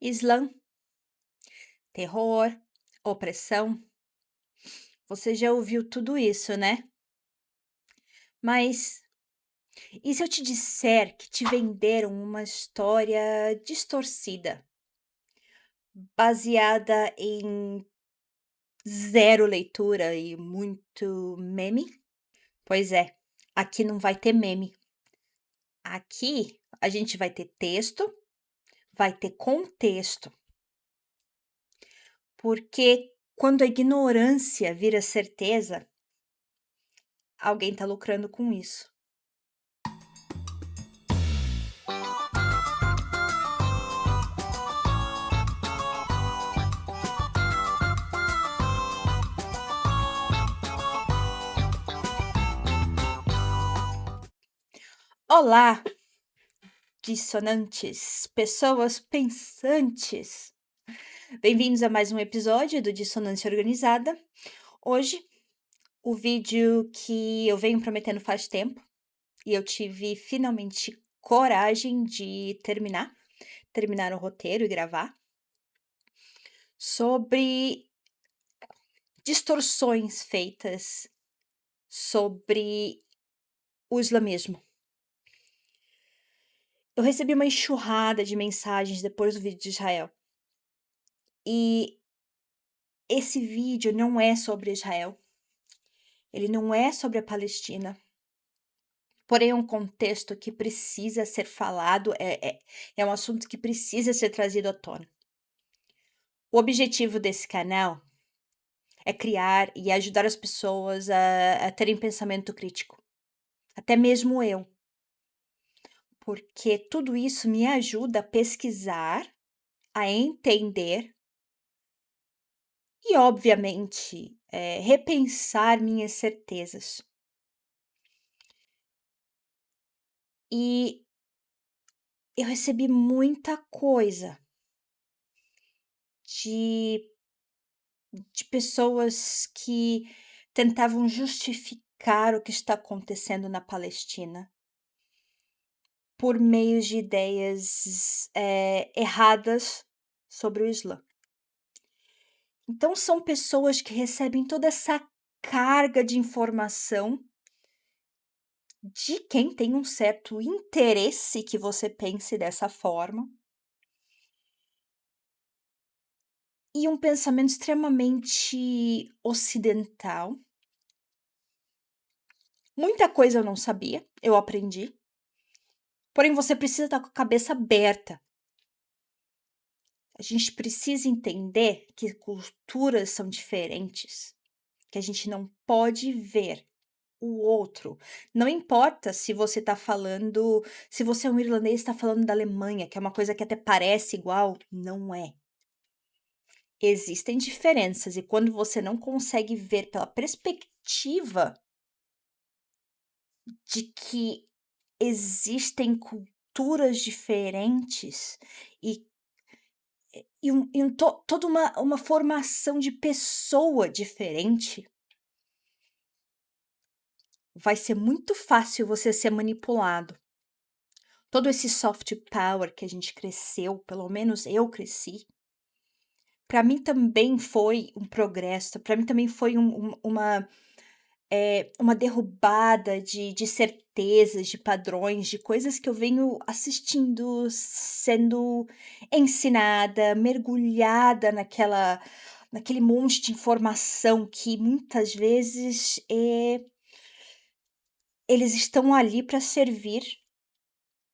Islã, terror, opressão. Você já ouviu tudo isso, né? Mas e se eu te disser que te venderam uma história distorcida, baseada em zero leitura e muito meme? Pois é, aqui não vai ter meme. Aqui a gente vai ter texto, vai ter contexto, porque quando a ignorância vira certeza, alguém está lucrando com isso. Olá, dissonantes, pessoas pensantes. Bem-vindos a mais um episódio do Dissonância Organizada. Hoje, o vídeo que eu venho prometendo faz tempo e eu tive finalmente coragem de terminar o roteiro e gravar, sobre distorções feitas sobre o islamismo. Eu recebi uma enxurrada de mensagens depois do vídeo de Israel. E esse vídeo não é sobre Israel, ele não é sobre a Palestina, porém é um contexto que precisa ser falado, é um assunto que precisa ser trazido à tona. O objetivo desse canal é criar e ajudar as pessoas a terem pensamento crítico, até mesmo eu, porque tudo isso me ajuda a pesquisar, a entender e, obviamente, repensar minhas certezas. E eu recebi muita coisa de pessoas que tentavam justificar o que está acontecendo na Palestina por meio de ideias, erradas sobre o Islã. Então são pessoas que recebem toda essa carga de informação de quem tem um certo interesse que você pense dessa forma. E um pensamento extremamente ocidental. Muita coisa eu não sabia, eu aprendi. Porém, você precisa estar com a cabeça aberta. A gente precisa entender que culturas são diferentes, que a gente não pode ver o outro. Não importa se você está falando, se você é um irlandês e está falando da Alemanha, que é uma coisa que até parece igual, não é. Existem diferenças e quando você não consegue ver pela perspectiva de que existem culturas diferentes e toda uma formação de pessoa diferente, vai ser muito fácil você ser manipulado. Todo esse soft power que a gente cresceu, pelo menos eu cresci, para mim também foi um progresso, para mim também foi uma derrubada de certezas, de padrões, de coisas que eu venho assistindo, sendo ensinada, mergulhada naquele monte de informação que muitas vezes, eles estão ali para servir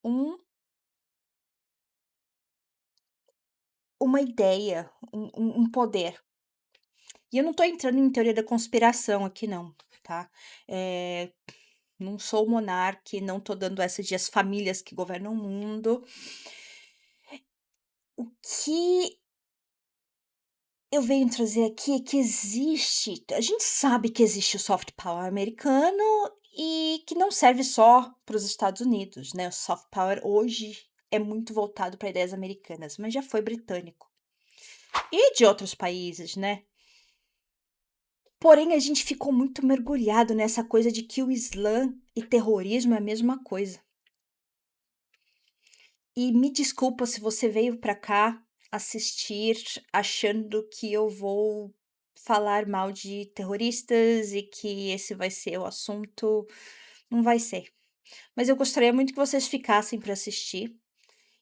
um uma ideia, um poder. E eu não estou entrando em teoria da conspiração aqui não, tá. Eh, não sou monarca, não estou dando essa de as famílias que governam o mundo. O que eu venho trazer aqui é que a gente sabe que existe o soft power americano e que não serve só para os Estados Unidos, né, o soft power hoje é muito voltado para ideias americanas, mas já foi britânico. E de outros países, né. Porém, a gente ficou muito mergulhado nessa coisa de que o Islã e terrorismo é a mesma coisa. E me desculpa se você veio para cá assistir achando que eu vou falar mal de terroristas e que esse vai ser o assunto. Não vai ser. Mas eu gostaria muito que vocês ficassem para assistir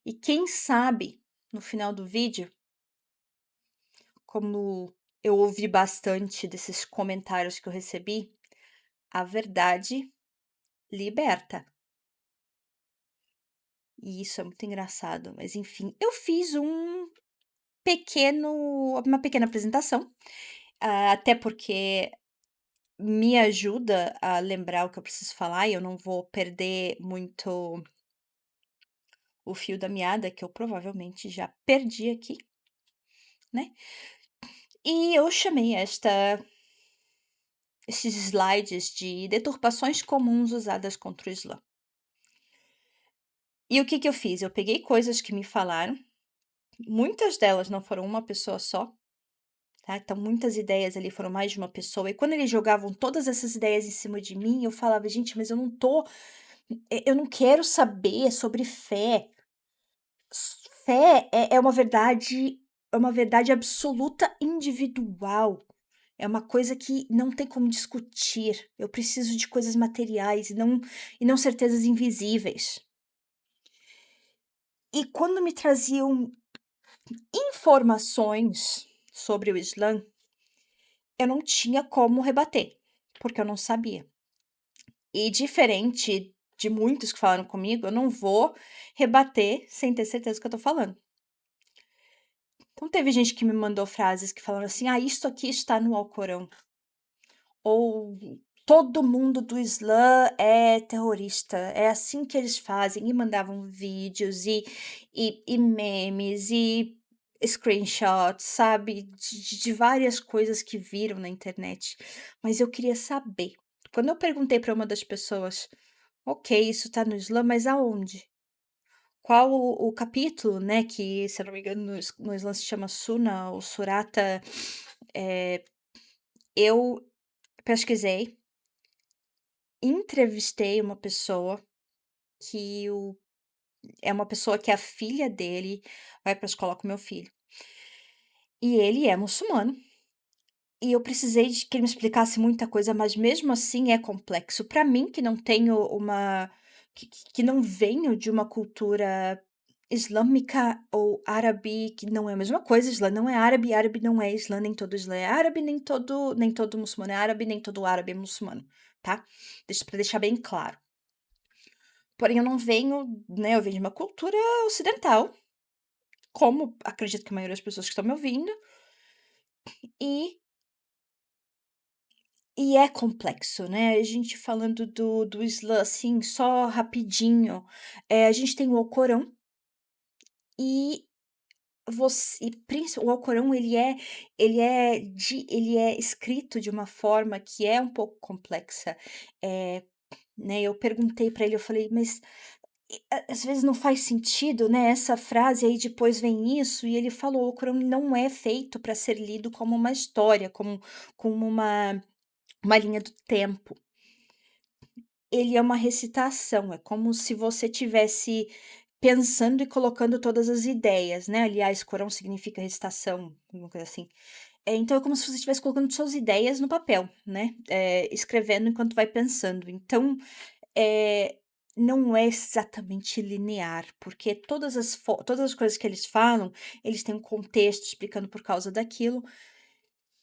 e quem sabe, no final do vídeo, como eu ouvi bastante desses comentários que eu recebi, a verdade liberta. E isso é muito engraçado, mas enfim, eu fiz uma pequena apresentação, até porque me ajuda a lembrar o que eu preciso falar e eu não vou perder muito o fio da meada, que eu provavelmente já perdi aqui, né. E eu chamei esses slides de deturpações comuns usadas contra o Islã. E o que que eu fiz? Eu peguei coisas que me falaram, muitas delas não foram uma pessoa só, tá, então muitas ideias ali foram mais de uma pessoa, e quando eles jogavam todas essas ideias em cima de mim, eu falava: "Gente, mas eu não quero saber sobre fé. Fé é uma verdade absoluta individual, é uma coisa que não tem como discutir. Eu preciso de coisas materiais e não certezas invisíveis". E quando me traziam informações sobre o Islã, eu não tinha como rebater, porque eu não sabia. E diferente de muitos que falaram comigo, eu não vou rebater sem ter certeza do que eu tô falando. Então teve gente que me mandou frases que falaram assim: "Ah, isto aqui está no Alcorão", ou "Todo mundo do Islã é terrorista, é assim que eles fazem", e mandavam vídeos e memes e screenshots, sabe, de várias coisas que viram na internet. Mas eu queria saber. Quando eu perguntei para uma das pessoas: "Ok, isso tá no Islã, mas aonde? Qual o capítulo", né, que se eu não me engano no Islã se chama Suna ou Surata, eh, eu pesquisei, entrevistei uma pessoa que o é uma pessoa que a filha dele vai pra escola com meu filho, e ele é muçulmano, e eu precisei de que ele me explicasse muita coisa, mas mesmo assim é complexo. Para mim que não tenho uma que não venho de uma cultura islâmica ou árabe, que não é a mesma coisa, Islã não é árabe, árabe não é Islã, nem todo Islã é árabe, nem todo muçulmano é árabe, nem todo árabe é muçulmano, tá? Pra deixar bem claro. Porém eu não venho, né, eu venho de uma cultura ocidental, como acredito que a maioria das pessoas que estão me ouvindo, e é complexo, né, a gente falando do Islã, assim, só rapidinho, a gente tem o Alcorão e o Alcorão ele é escrito de uma forma que é um pouco complexa, eh, né, eu perguntei para ele, eu falei: "Mas às vezes não faz sentido, né, essa frase, aí depois vem isso", e ele falou: "O Alcorão não é feito para ser lido como uma história, como uma linha do tempo. Ele é uma recitação, é como se você tivesse pensando e colocando todas as ideias, né, aliás, Corão significa recitação, alguma coisa assim. Então é como se você estivesse colocando suas ideias no papel, né, escrevendo enquanto vai pensando. Então, eh, não é exatamente linear, porque todas as coisas que eles falam, eles têm um contexto explicando por causa daquilo,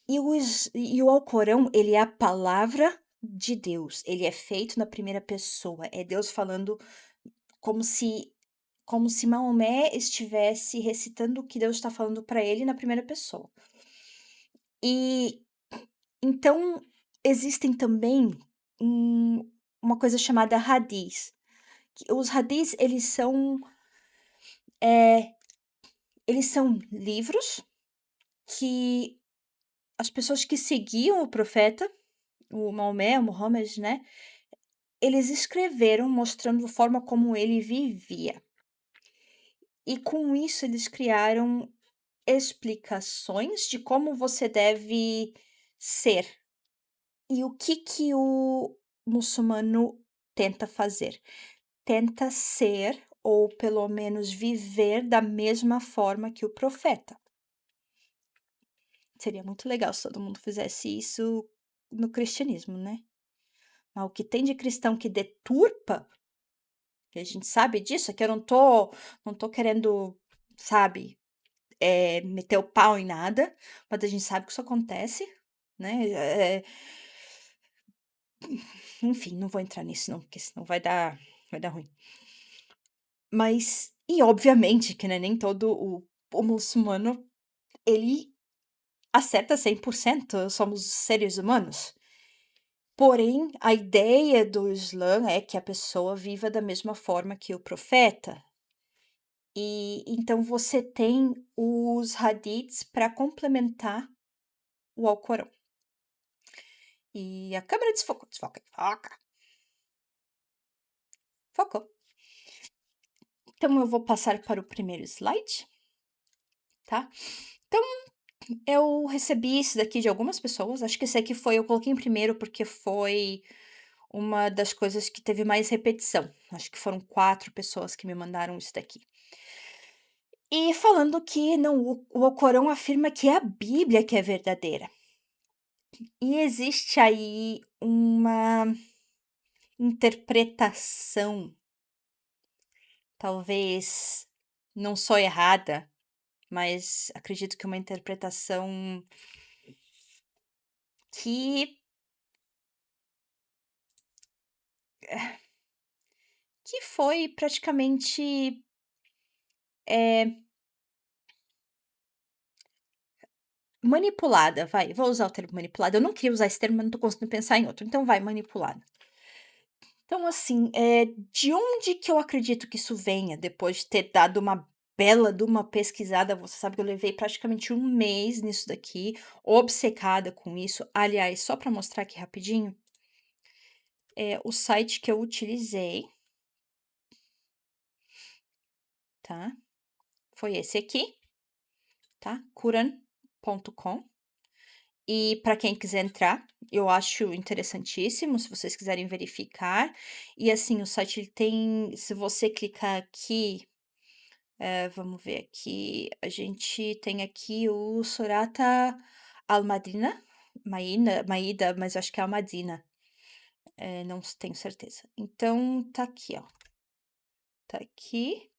e o Alcorão, ele é a palavra de Deus, ele é feito na primeira pessoa, é Deus falando como se Maomé estivesse recitando o que Deus está falando para ele na primeira pessoa. E, então, existem também um uma coisa chamada hadis, que os hadis eh, eles são livros que as pessoas que seguiam o profeta, o Maomé, o Muhammad, né, eles escreveram mostrando a forma como ele vivia. E com isso eles criaram explicações de como você deve ser. E o que que o muçulmano tenta fazer? Tenta ser ou pelo menos viver da mesma forma que o profeta. Seria muito legal se todo mundo fizesse isso no cristianismo, né. Mas o que tem de cristão que deturpa, que a gente sabe disso, é que eu não tô querendo, sabe, meter o pau em nada, mas a gente sabe que isso acontece, né, enfim, não vou entrar nisso não, porque senão vai dar ruim. Mas e obviamente que, né, nem todo o muçulmano ele acerta 100%, somos seres humanos. Porém, a ideia do Islã é que a pessoa viva da mesma forma que o profeta. E então você tem os hadiths para complementar o Alcorão. E a câmera desfocou, desfoca, foca, focou. Então eu vou passar para o primeiro slide, tá? Então eu recebi isso daqui de algumas pessoas, acho que esse aqui foi eu coloquei em primeiro porque foi uma das coisas que teve mais repetição. Acho que foram 4 pessoas que me mandaram isso daqui. E falando que não, o Alcorão afirma que é a Bíblia que é verdadeira. E existe aí uma interpretação, talvez não só errada, mas acredito que uma interpretação que que foi praticamente, eh, manipulada, vai, vou usar o termo manipulada, eu não queria usar esse termo, mas não tô conseguindo pensar em outro, então vai, manipulada. Então assim, de onde que eu acredito que isso venha, depois de ter dado uma bela de uma pesquisada, você sabe que eu levei praticamente um mês nisso daqui, obcecada com isso. Aliás, só para mostrar aqui rapidinho, o site que eu utilizei, tá, foi esse aqui, tá, Quran.com. E para quem quiser entrar, eu acho interessantíssimo, se vocês quiserem verificar. E assim, o site ele tem, se você clicar aqui, vamos ver aqui, a gente tem aqui o Surata Al-Madina, Maída, mas acho que é Al-Madina, não tenho certeza. Então tá aqui, ó, tá aqui,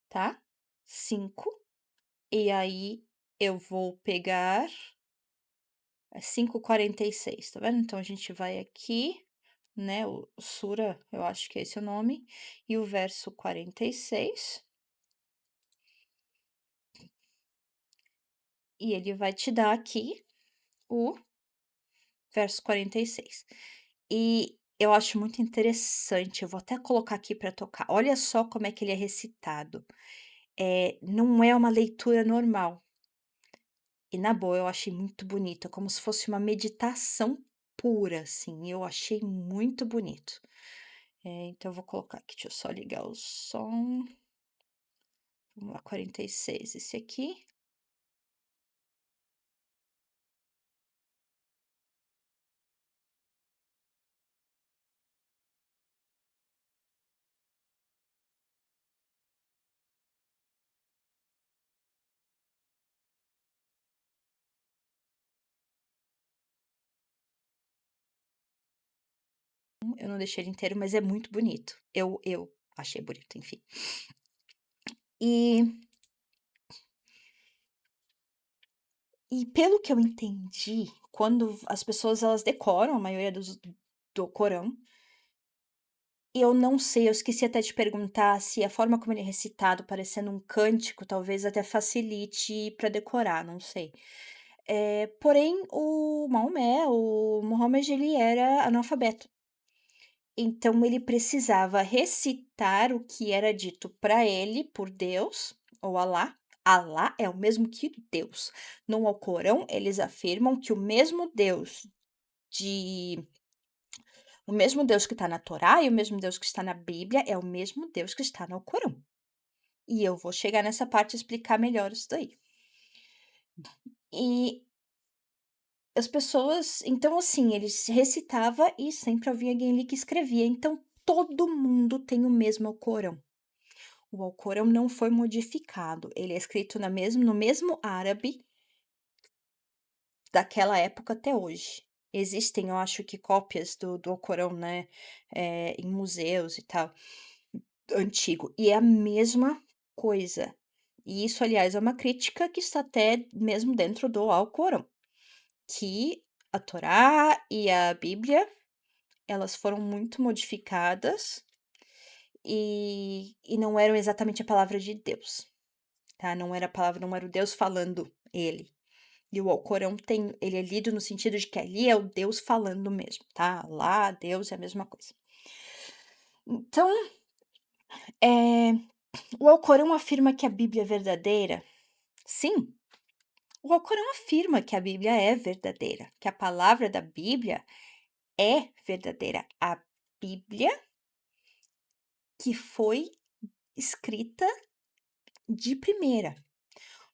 tá? 5. E aí eu vou pegar 5:46, tá vendo? Então a gente vai aqui, né, o sura, eu acho que é esse o nome, e o verso 46, e ele vai te dar aqui o verso 46. E eu acho muito interessante, eu vou até colocar aqui para tocar. Olha só como é que ele é recitado. Não é uma leitura normal. E na boa, eu achei muito bonito, é como se fosse uma meditação pura, assim, eu achei muito bonito. Então eu vou colocar aqui, deixa eu só ligar o som. Vamos lá, 46, esse aqui. Eu não deixei ele inteiro, mas é muito bonito. Eu achei bonito, enfim. E e pelo que eu entendi, quando as pessoas elas decoram a maioria do Corão, eu não sei, eu esqueci até de perguntar se a forma como ele é recitado, parecendo um cântico, talvez até facilite para decorar, não sei. Porém o Maomé, o Muhammad, ele era analfabeto. Então ele precisava recitar o que era dito para ele por Deus ou Alá. Alá é o mesmo que Deus. No Alcorão, eles afirmam que de o mesmo Deus que está na Torá e o mesmo Deus que está na Bíblia é o mesmo Deus que está no Alcorão. E eu vou chegar nessa parte e explicar melhor isso daí. E as pessoas, então assim, eles recitava e sempre havia alguém ali que escrevia. Então todo mundo tem o mesmo Alcorão. O Alcorão não foi modificado, ele é escrito no mesmo árabe daquela época até hoje. Existem, eu acho que cópias do Alcorão, né, em museus e tal, antigo, e é a mesma coisa. E isso, aliás, é uma crítica que está até mesmo dentro do Alcorão, que a Torá e a Bíblia, elas foram muito modificadas e não eram exatamente a palavra de Deus, tá? Não era a palavra, não era o Deus falando ele. E o Alcorão ele é lido no sentido de que ali é o Deus falando mesmo, tá? Lá, Deus é a mesma coisa. Então, eh, o Alcorão afirma que a Bíblia é verdadeira? Sim, o Alcorão afirma que a Bíblia é verdadeira, que a palavra da Bíblia é verdadeira. A Bíblia que foi escrita de primeira.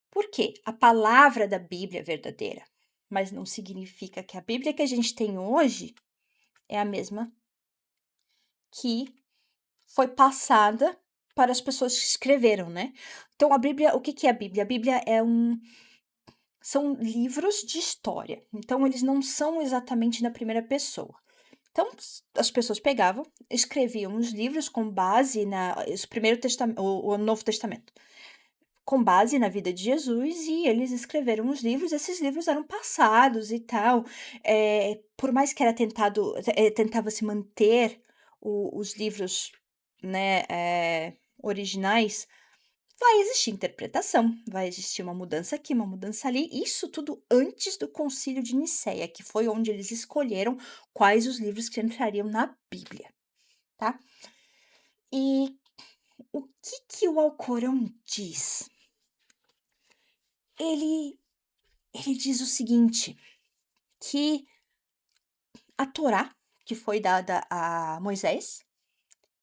Por quê? A palavra da Bíblia é verdadeira, mas não significa que a Bíblia que a gente tem hoje é a mesma que foi passada para as pessoas que escreveram, né. Então a Bíblia, o que que é a Bíblia? A Bíblia são livros de história, então eles não são exatamente na primeira pessoa. Então as pessoas pegavam, escreviam os livros com base na o primeiro testamento, o Novo Testamento, com base na vida de Jesus, e eles escreveram os livros, esses livros eram passados e tal, por mais que era tentava se manter os livros, né, originais, vai existir interpretação, vai existir uma mudança aqui, uma mudança ali, isso tudo antes do Concílio de Nicéia, que foi onde eles escolheram quais os livros que entrariam na Bíblia, tá. E o que que o Alcorão diz? Ele ele diz o seguinte, que a Torá, que foi dada a Moisés,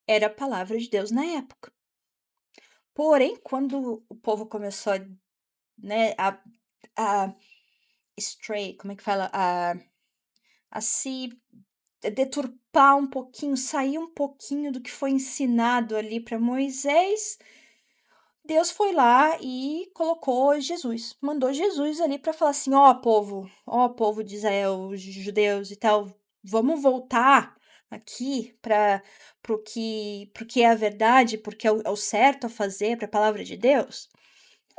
era a palavra de Deus na época. Porém, quando o povo começou a, né, a stray, como é que fala? A se deturpar um pouquinho, sair um pouquinho do que foi ensinado ali para Moisés, Deus foi lá e colocou Jesus, mandou Jesus ali para falar assim: ó povo de Israel, os judeus e tal, vamos voltar aqui para o que é a verdade, porque é o certo a fazer, para a palavra de Deus.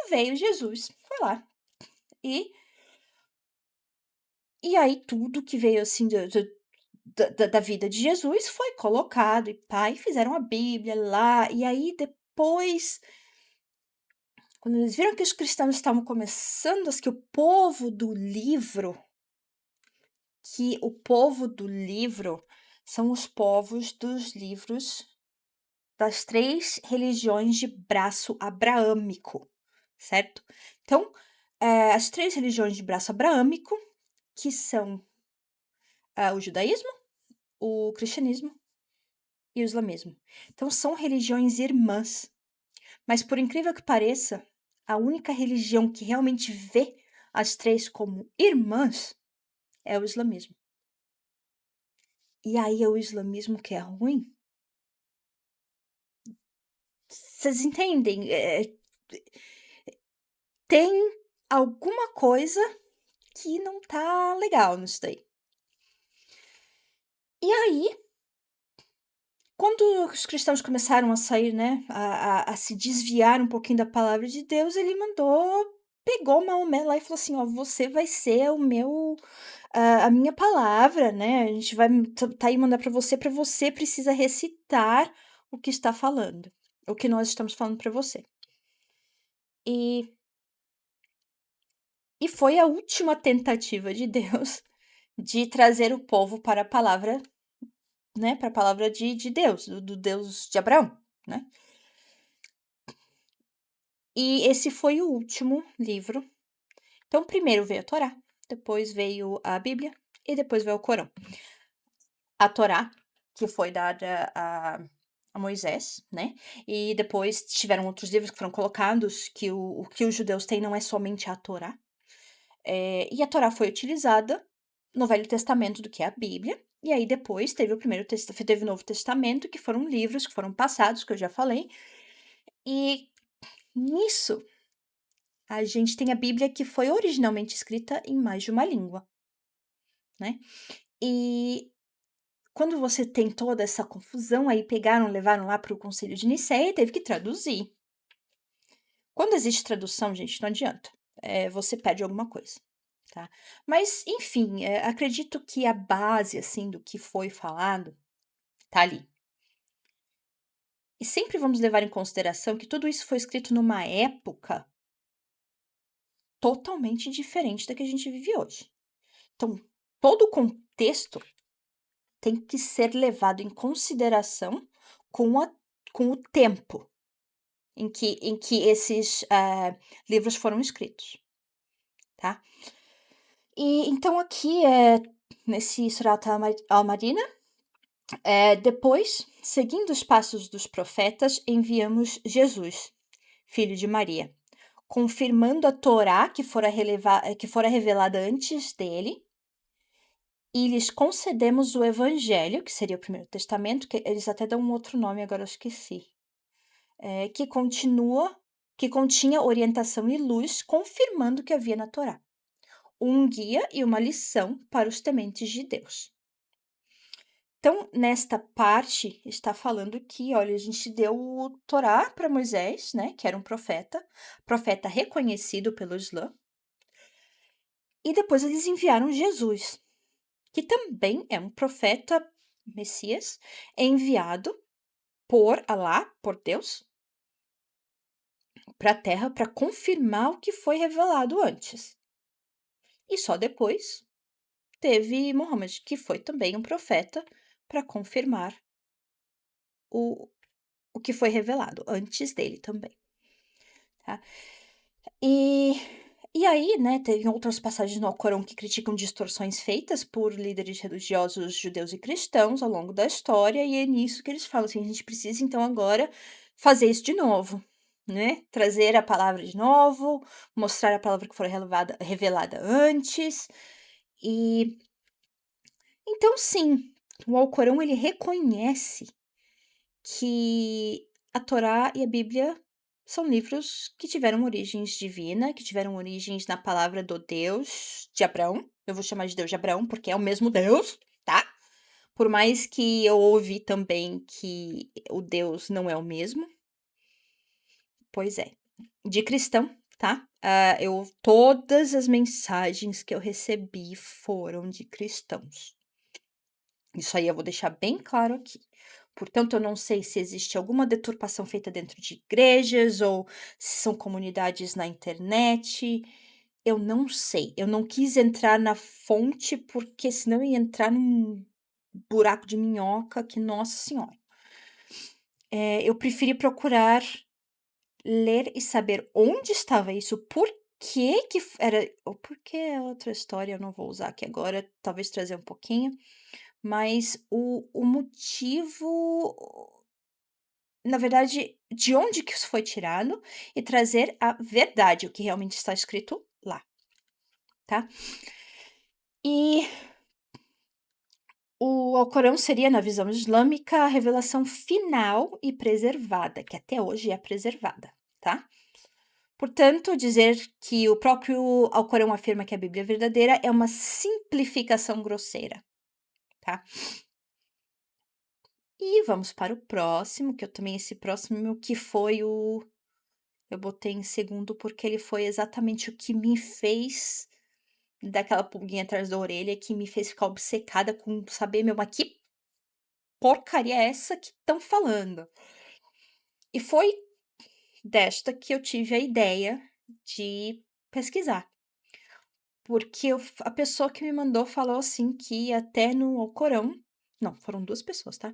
Veio Jesus, foi lá e aí tudo que veio assim da vida de Jesus foi colocado, e pai fizeram a Bíblia lá, e aí depois, quando eles viram que os cristãos estavam começando, que o povo do livro são os povos dos livros das 3 religiões de braço abraâmico, certo? Então, as 3 religiões de braço abraâmico, que são, o judaísmo, o cristianismo e o islamismo. Então são religiões irmãs, mas por incrível que pareça, a única religião que realmente vê as 3 como irmãs é o islamismo. E aí é o islamismo que é ruim? Vocês entendem? Tem alguma coisa que não tá legal nisso daí. E aí, quando os cristãos começaram a sair, né, a se desviar um pouquinho da palavra de Deus, ele pegou Maomé lá e falou assim: "Ó, você vai ser a minha palavra, né, a gente vai tá aí mandar para você precisa recitar o que está falando, o que nós estamos falando para você". E foi a última tentativa de Deus de trazer o povo para a palavra, né, para a palavra de Deus, do Deus de Abraão, né. E esse foi o último livro. Então primeiro veio a Torá, depois veio a Bíblia e depois veio o Corão. A Torá, que foi dada a Moisés, né, e depois tiveram outros livros que foram colocados, que o que os judeus têm não é somente a Torá, e a Torá foi utilizada no Velho Testamento do que é a Bíblia, e aí depois teve o Novo Testamento, que foram livros que foram passados, que eu já falei, e nisso a gente tem a Bíblia que foi originalmente escrita em mais de uma língua, né. E quando você tem toda essa confusão, aí levaram lá para o Concílio de Nicéia e teve que traduzir. Quando existe tradução, gente, não adianta, você perde alguma coisa, tá. Mas enfim, acredito que a base, assim, do que foi falado, tá ali. E sempre vamos levar em consideração que tudo isso foi escrito numa época totalmente diferente da que a gente vive hoje. Então, todo o contexto tem que ser levado em consideração com a com o tempo em que esses, livros foram escritos, tá. E então aqui, nesse Surat al-Madina, depois, seguindo os passos dos profetas, enviamos Jesus, filho de Maria, confirmando a Torá que fora revelada antes dele, e lhes concedemos o Evangelho, que seria o Primeiro Testamento, que eles até dão um outro nome, agora eu esqueci, eh, que continua que continha orientação e luz, confirmando o que havia na Torá, um guia e uma lição para os tementes de Deus. Então, nesta parte, está falando que, olha, a gente deu o Torá para Moisés, né, que era um profeta reconhecido pelo Islã, e depois eles enviaram Jesus, que também é um profeta, Messias, enviado por Alá, por Deus, para a Terra para confirmar o que foi revelado antes. E só depois teve Muhammad, que foi também um profeta para confirmar o, o que foi revelado antes dele também, tá? E, e aí, né, tem outras passagens no Alcorão que criticam distorções feitas por líderes religiosos judeus e cristãos ao longo da história, e é nisso que eles falam assim: a gente precisa então agora fazer isso de novo, né? Trazer a palavra de novo, mostrar a palavra que foi revelada antes. E então, sim, o Alcorão ele reconhece que a Torá e a Bíblia são livros que tiveram origens divina, que tiveram origens na palavra do Deus de Abraão. Eu vou chamar de Deus de Abraão, porque é o mesmo Deus, tá? Por mais que eu ouvi também que o Deus não é o mesmo. Pois é. De cristão, tá? Todas as mensagens que eu recebi foram de cristãos. Isso aí eu vou deixar bem claro aqui. Portanto, eu não sei se existe alguma deturpação feita dentro de igrejas ou se são comunidades na internet. Eu não sei. Eu não quis entrar na fonte, porque senão eu ia entrar num buraco de minhoca que, nossa senhora. Eu preferi procurar ler e saber onde estava isso, por que era. Ou porque é outra história, eu não vou usar aqui agora, talvez trazer um pouquinho. Mas o motivo, na verdade, de onde que isso foi tirado e trazer a verdade, o que realmente está escrito lá, tá. E o Alcorão seria, na visão islâmica, a revelação final e preservada, que até hoje é preservada, tá. Portanto, dizer que o próprio Alcorão afirma que a Bíblia é verdadeira é uma simplificação grosseira, tá. E vamos para o próximo, que eu também esse próximo que foi o eu botei em segundo, porque ele foi exatamente o que me fez dar aquela pulguinha atrás da orelha, que me fez ficar obcecada com saber: "Meu, mas que porcaria é essa que estão falando?". E foi desta que eu tive a ideia de pesquisar, porque a pessoa que me mandou falou assim que até no Alcorão, não, foram 2 pessoas, tá,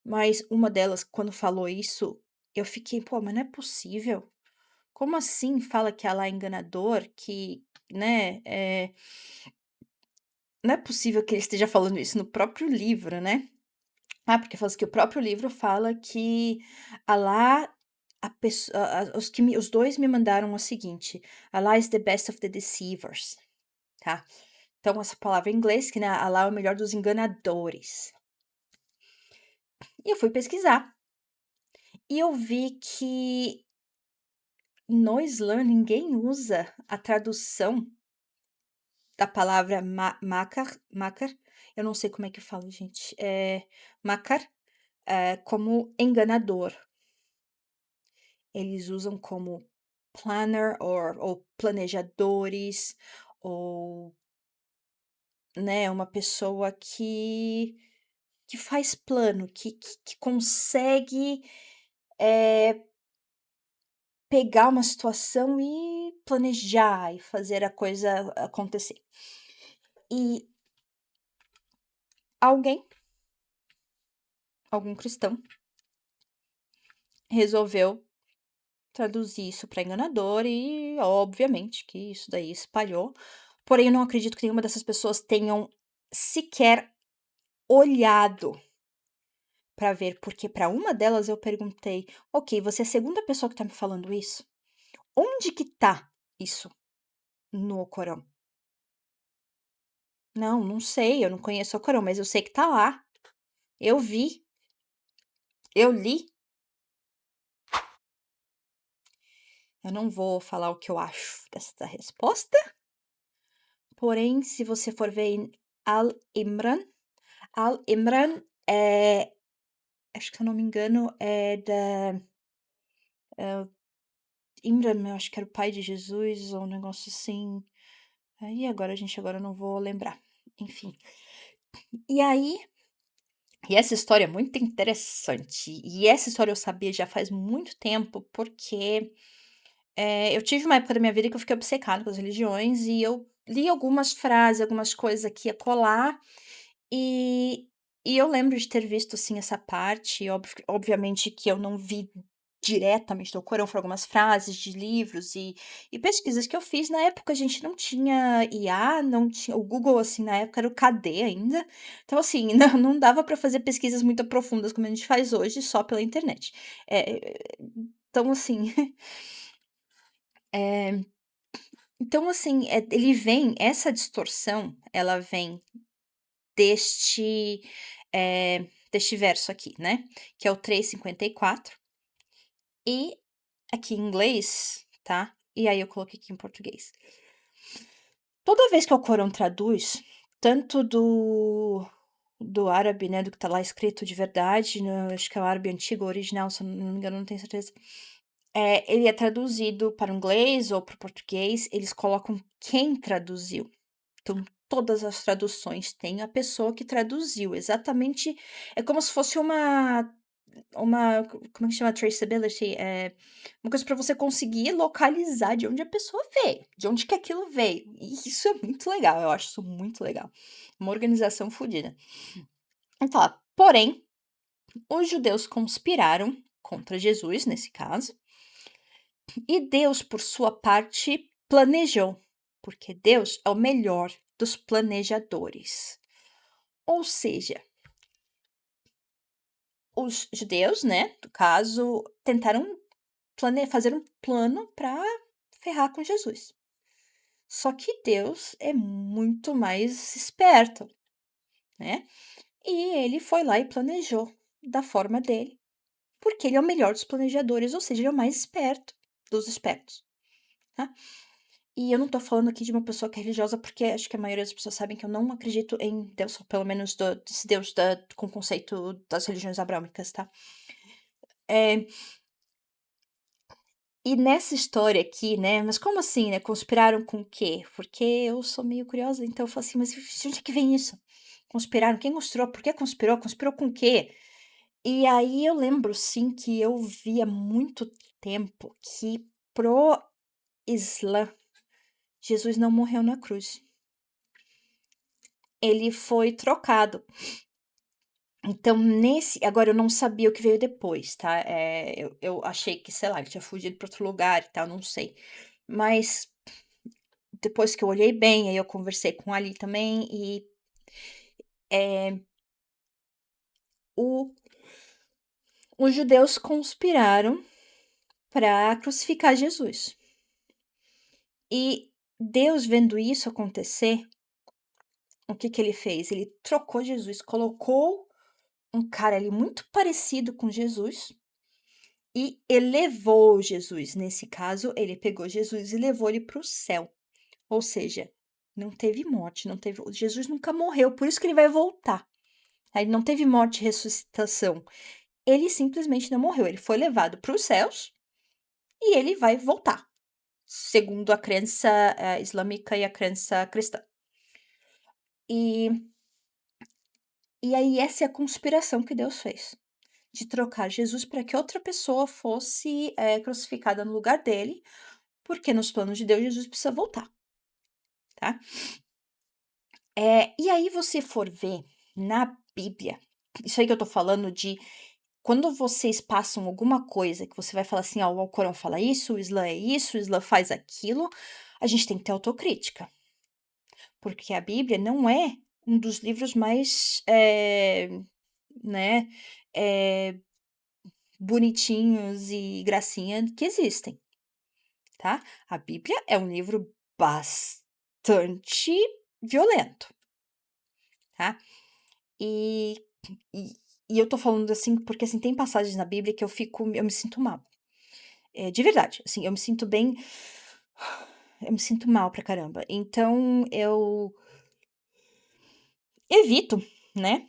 mas uma delas quando falou isso, eu fiquei: "Pô, mas não é possível. Como assim fala que Allah é enganador, que, né, não é possível que ele esteja falando isso no próprio livro, né?". Ah, porque fala assim que o próprio livro fala que Allah, a pesso a os 2 me mandaram o seguinte: "Allah is the best of the deceivers", tá. Então essa palavra em inglês que, né, Allah é o melhor dos enganadores. E eu fui pesquisar, e eu vi que no Islã ninguém usa a tradução da palavra makar, eu não sei como é que fala, gente, makar, como enganador. Eles usam como planner ou planejadores, ou, né, uma pessoa que faz plano, que consegue, eh, pegar uma situação e planejar e fazer a coisa acontecer. E alguém, algum cristão, resolveu traduzir isso para enganador e, obviamente, que isso daí espalhou. Porém, eu não acredito que nenhuma dessas pessoas tenham sequer olhado para ver, porque para uma delas eu perguntei: "Ok, você é a segunda pessoa que tá me falando isso? Onde que tá isso no Corão?". "Não, não sei, eu não conheço o Corão, mas eu sei que tá lá. Eu vi, eu li". Eu não vou falar o que eu acho dessa resposta, porém, se você for ver em Al-Imran acho que se eu não me engano é da, Imran, eu acho que era o pai de Jesus ou um negócio assim. Aí agora eu não vou lembrar. Enfim. E aí, e essa história é muito interessante. E essa história eu sabia já faz muito tempo, porque eu tive uma época da minha vida que eu fiquei obcecada com as religiões e eu li algumas frases, algumas coisas aqui e acolá, e e eu lembro de ter visto, assim, essa parte, obviamente que eu não vi diretamente do Corão, foram algumas frases de livros e pesquisas que eu fiz. Na época a gente não tinha IA, não tinha o Google, assim, na época era o KD ainda, então, assim, não dava para fazer pesquisas muito profundas como a gente faz hoje só pela internet. Então, assim, eh, ele vem essa distorção, ela vem deste, deste verso aqui, né, que é o 3:54, e aqui em inglês, tá, e aí eu coloquei aqui em português. Toda vez que o Corão traduz, tanto do árabe, né, do que tá lá escrito de verdade, no acho que é o árabe antigo, original, se eu não me engano, não tenho certeza. Ele é traduzido para o inglês ou para o português, eles colocam quem traduziu. Então, todas as traduções têm a pessoa que traduziu, exatamente, é como se fosse como é que chama? Traceability, é uma coisa para você conseguir localizar de onde a pessoa veio, de onde que aquilo veio, e isso é muito legal, eu acho isso muito legal. Uma organização fodida. Então lá, porém, os judeus conspiraram contra Jesus, nesse caso, e Deus, por sua parte, planejou, porque Deus é o melhor dos planejadores. Ou seja, os judeus, né, no caso, tentaram fazer um plano para ferrar com Jesus. Só que Deus é muito mais esperto, né? E ele foi lá e planejou da forma dele, porque ele é o melhor dos planejadores, ou seja, ele é o mais esperto dos espertos, tá? E eu não tô falando aqui de uma pessoa que é religiosa, porque acho que a maioria das pessoas sabem que eu não acredito em Deus, ou pelo menos desse Deus com o conceito das religiões abrâmicas, tá? É, e nessa história aqui, né, mas como assim, né, conspiraram com o quê? Porque eu sou meio curiosa, então eu falo assim: "Mas de onde é que vem isso? Conspiraram? Quem conspirou? Por que conspirou? Conspirou com o quê?". E aí eu lembro sim que eu vi há muito tempo que pro Islã, Jesus não morreu na cruz, ele foi trocado. Então nesse agora eu não sabia o que veio depois, tá, eu achei que, sei lá, ele tinha fugido para outro lugar e tal, não sei. Mas depois que eu olhei bem, aí eu conversei com Ali também e, eh, o os judeus conspiraram para crucificar Jesus. E Deus, vendo isso acontecer, o que que ele fez? Ele trocou Jesus, colocou um cara ali muito parecido com Jesus e elevou Jesus. Nesse caso, ele pegou Jesus e levou ele para o céu. Ou seja, não teve morte, não teve. Jesus nunca morreu, por isso que ele vai voltar. Aí não teve morte e ressuscitação. Ele simplesmente não morreu. Ele foi levado para os céus e ele vai voltar, segundo a crença islâmica e a crença cristã. E, e aí, essa é a conspiração que Deus fez, de trocar Jesus para que outra pessoa fosse crucificada no lugar dele, porque nos planos de Deus, Jesus precisa voltar, tá? E aí, você for ver na Bíblia, isso aí que eu tô falando de quando vocês passam alguma coisa que você vai falar assim: "Ó, o Alcorão fala isso, o Islã é isso, o Islã faz aquilo", a gente tem que ter autocrítica, porque a Bíblia não é um dos livros mais, né, eh, bonitinhos e gracinha que existem, tá. A Bíblia é um livro bastante violento, tá. E e e eu tô falando assim, porque, assim, tem passagens na Bíblia que eu me sinto mal. De verdade, assim, eu me sinto mal pra caramba. Então eu evito, né.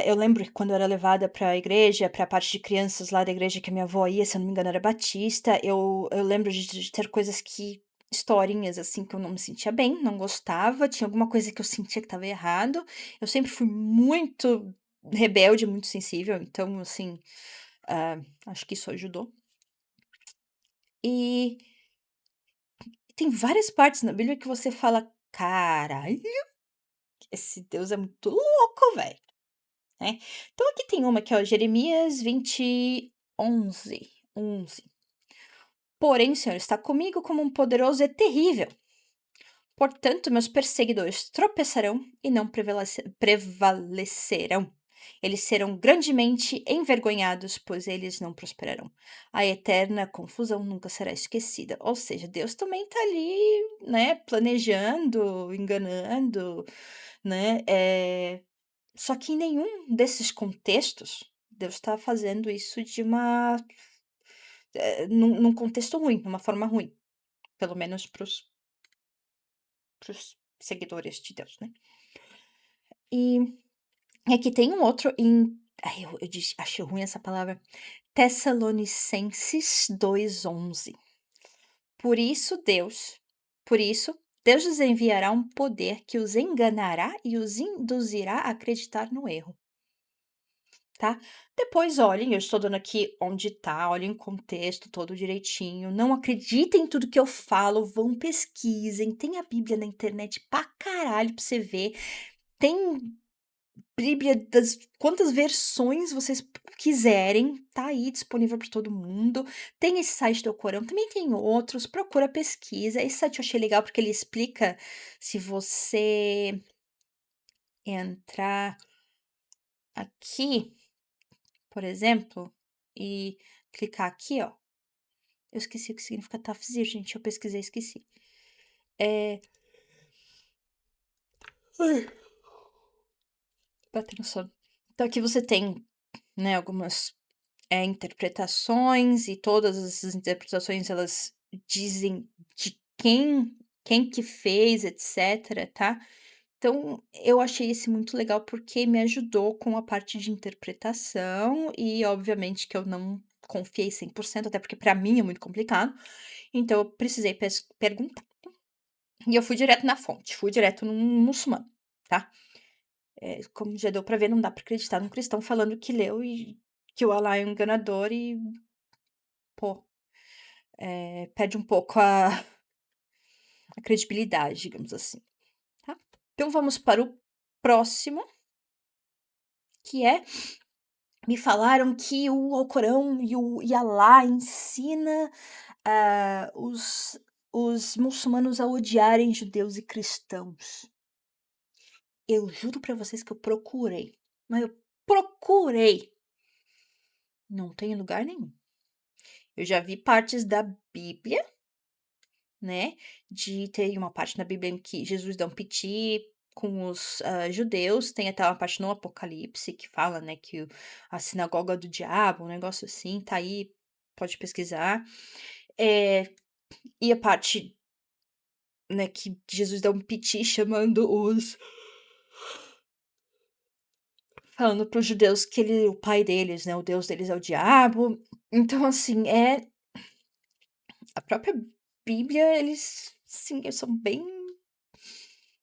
Eu lembro que quando eu era levada pra igreja, pra parte de crianças lá da igreja que a minha avó ia, se eu não me engano era batista, eu lembro de ter coisas que historinhas, assim, que eu não me sentia bem, não gostava, tinha alguma coisa que eu sentia que estava errado. Eu sempre fui muito rebelde, muito sensível, então, assim, acho que isso ajudou. E tem várias partes na Bíblia que você fala: "Caralho, esse Deus é muito louco, velho", né. Então aqui tem uma que é o Jeremias 20:11. "Porém o Senhor está comigo como um poderoso e terrível, portanto meus perseguidores tropeçarão e não prevalecerão. Eles serão grandemente envergonhados, pois eles não prosperarão. A eterna confusão nunca será esquecida." Ou seja, Deus também tá ali, né, planejando, enganando, né, só que em nenhum desses contextos, Deus está fazendo isso num contexto ruim, numa forma ruim, pelo menos para os seguidores de Deus, né. E aqui tem um outro em ai, eu disse achei ruim essa palavra, Tessalonicenses 2:11. "Por isso Deus por isso, Deus lhes enviará um poder que os enganará e os induzirá a acreditar no erro." Tá? Depois olhem, eu estou dando aqui onde tá, olhem o contexto todo direitinho, não acreditem em tudo que eu falo, vão pesquisem, tem a Bíblia na internet pra caralho pra você ver, tem Bíblia das quantas versões vocês quiserem, tá aí disponível para todo mundo, tem esse site do Alcorão, também tem outros, procura, pesquisa, esse site eu achei legal porque ele explica, se você entrar aqui, por exemplo, e clicar aqui, ó. Eu esqueci o que significa tafsir, gente, eu pesquisei e esqueci. É ai, bateu no sono. Então aqui você tem, né, algumas, interpretações e todas essas interpretações elas dizem de quem que fez, etcétera, tá. Então eu achei esse muito legal, porque me ajudou com a parte de interpretação e obviamente que eu não confiei 100%, até porque pra mim é muito complicado, então eu precisei perguntar. E eu fui direto na fonte, fui direto num muçulmano, tá. Como já deu pra ver, não dá pra acreditar num cristão falando que leu e que o Alá é um enganador e, pô, perde um pouco a credibilidade, digamos assim, tá. Então vamos para o próximo, que é: me falaram que o Alcorão e Alá ensina, os muçulmanos a odiarem judeus e cristãos. Eu juro pra vocês que eu procurei, mas eu procurei, não tem em lugar nenhum. Eu já vi partes da Bíblia, né, de ter uma parte na Bíblia em que Jesus dá um piti, com os, judeus, tem até uma parte no Apocalipse que fala, né, que a sinagoga do diabo, um negócio assim, tá aí, pode pesquisar. Eh, e a parte, né, que Jesus dá um piti chamando os falando para os judeus que ele o pai deles, né, o Deus deles é o diabo. Então, assim, a própria Bíblia, eles, sim, eles são bem,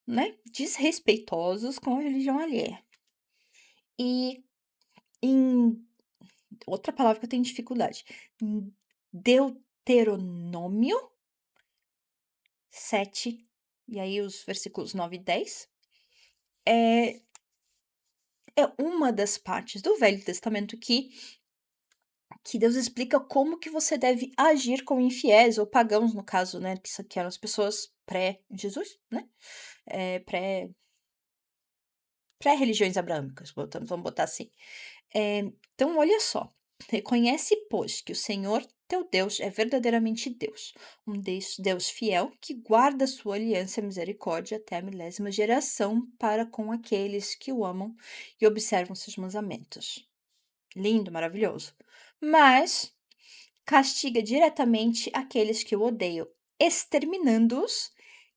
né, desrespeitosos com a religião alheia. E em outra palavra que eu tenho dificuldade, em Deuteronômio 7, e aí os versículos 9 e 10, é é uma das partes do Velho Testamento que Deus explica como que você deve agir com infiéis ou pagãos, no caso, né, que eram as pessoas pré-Jesus, né, pré pré-religiões abraâmicas, vamos botar assim. Então olha só, reconhece, pois, que o Senhor teu Deus é verdadeiramente Deus, um Deus fiel que guarda sua aliança e misericórdia até a milésima geração para com aqueles que o amam e observam seus mandamentos. Lindo, maravilhoso. Mas castiga diretamente aqueles que o odeiam, exterminando-os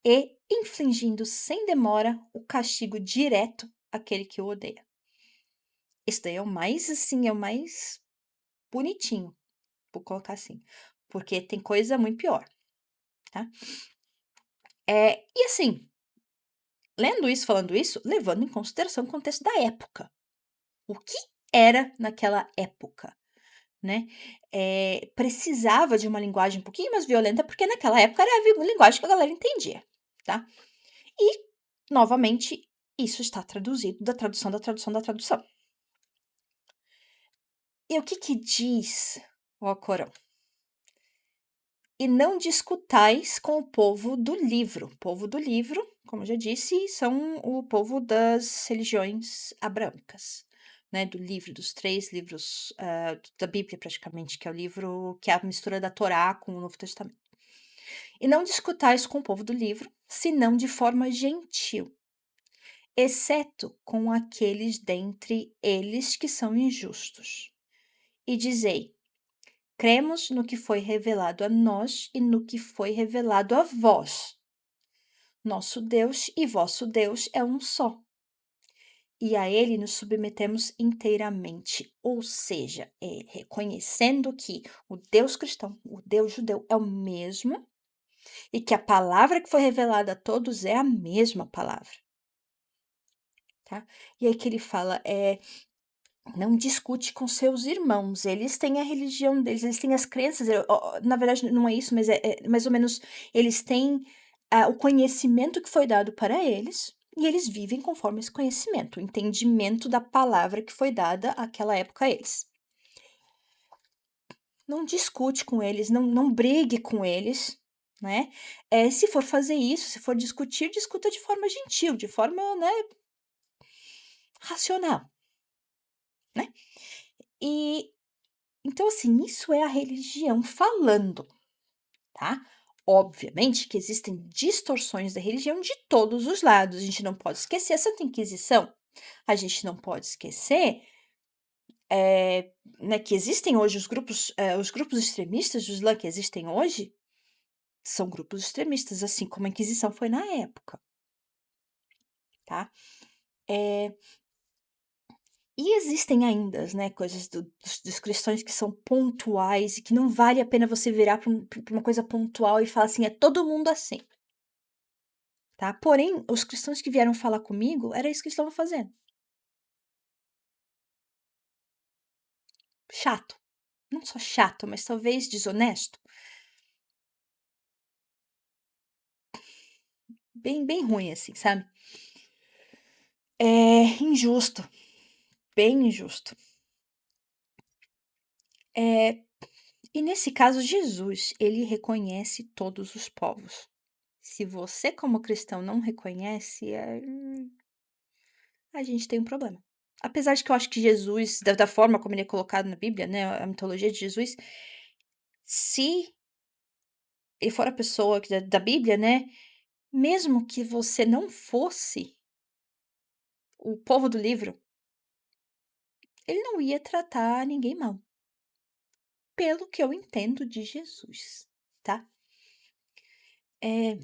e infligindo sem demora o castigo direto àquele que o odeia. Esse daí é o mais, assim, é o mais bonitinho, vou colocar assim, porque tem coisa muito pior, tá. E assim, lendo isso, falando isso, levando em consideração o contexto da época. O que era naquela época, né. Precisava de uma linguagem um pouquinho mais violenta, porque naquela época era a linguagem que a galera entendia, tá. E, novamente, isso está traduzido da tradução, da tradução, da tradução. E o que que diz o Alcorão? "E não discutais com o povo do livro". O povo do livro, como eu já disse, são o povo das religiões abrâmicas, né, do livro, dos 3 livros, da Bíblia praticamente, que é o livro que é a mistura da Torá com o Novo Testamento. "E não discutais com o povo do livro, senão de forma gentil, exceto com aqueles dentre eles que são injustos. E dizei: cremos no que foi revelado a nós e no que foi revelado a vós. Nosso Deus e vosso Deus é um só. E a ele nos submetemos inteiramente, ou seja, reconhecendo que o Deus cristão, o Deus judeu é o mesmo e que a palavra que foi revelada a todos é a mesma palavra, tá? E aí que ele fala, não discute com seus irmãos, eles têm a religião deles, eles têm as crenças, na verdade não é isso, mas é mais ou menos, eles têm, o conhecimento que foi dado para eles, e eles vivem conforme esse conhecimento, o entendimento da palavra que foi dada àquela época a eles. Não discute com eles, não brigue com eles, né, se for fazer isso, se for discutir, discuta de forma gentil, de forma, né, racional, né. E então, assim, isso é a religião falando, tá? Obviamente que existem distorções da religião de todos os lados. A gente não pode esquecer a Santa Inquisição. A gente não pode esquecer, né, que existem hoje os grupos extremistas do Islã que existem hoje são grupos extremistas, assim como a Inquisição foi na época, tá? Eh, e existem ainda, né, coisas dos cristãos que são pontuais e que não vale a pena você virar para uma coisa pontual e falar assim: "É todo mundo assim", tá. Porém, os cristãos que vieram falar comigo, era isso que eles estavam fazendo. Chato. Não só chato, mas talvez desonesto. Bem ruim, assim, sabe. É injusto, bem injusto. E nesse caso, Jesus, ele reconhece todos os povos. Se você, como cristão, não reconhece, a gente tem um problema. Apesar de que eu acho que Jesus, da forma como ele é colocado na Bíblia, né, a mitologia de Jesus, se ele for a pessoa que da Bíblia, né, mesmo que você não fosse, o povo do livro, ele não ia tratar ninguém mal, pelo que eu entendo de Jesus, tá? Eh,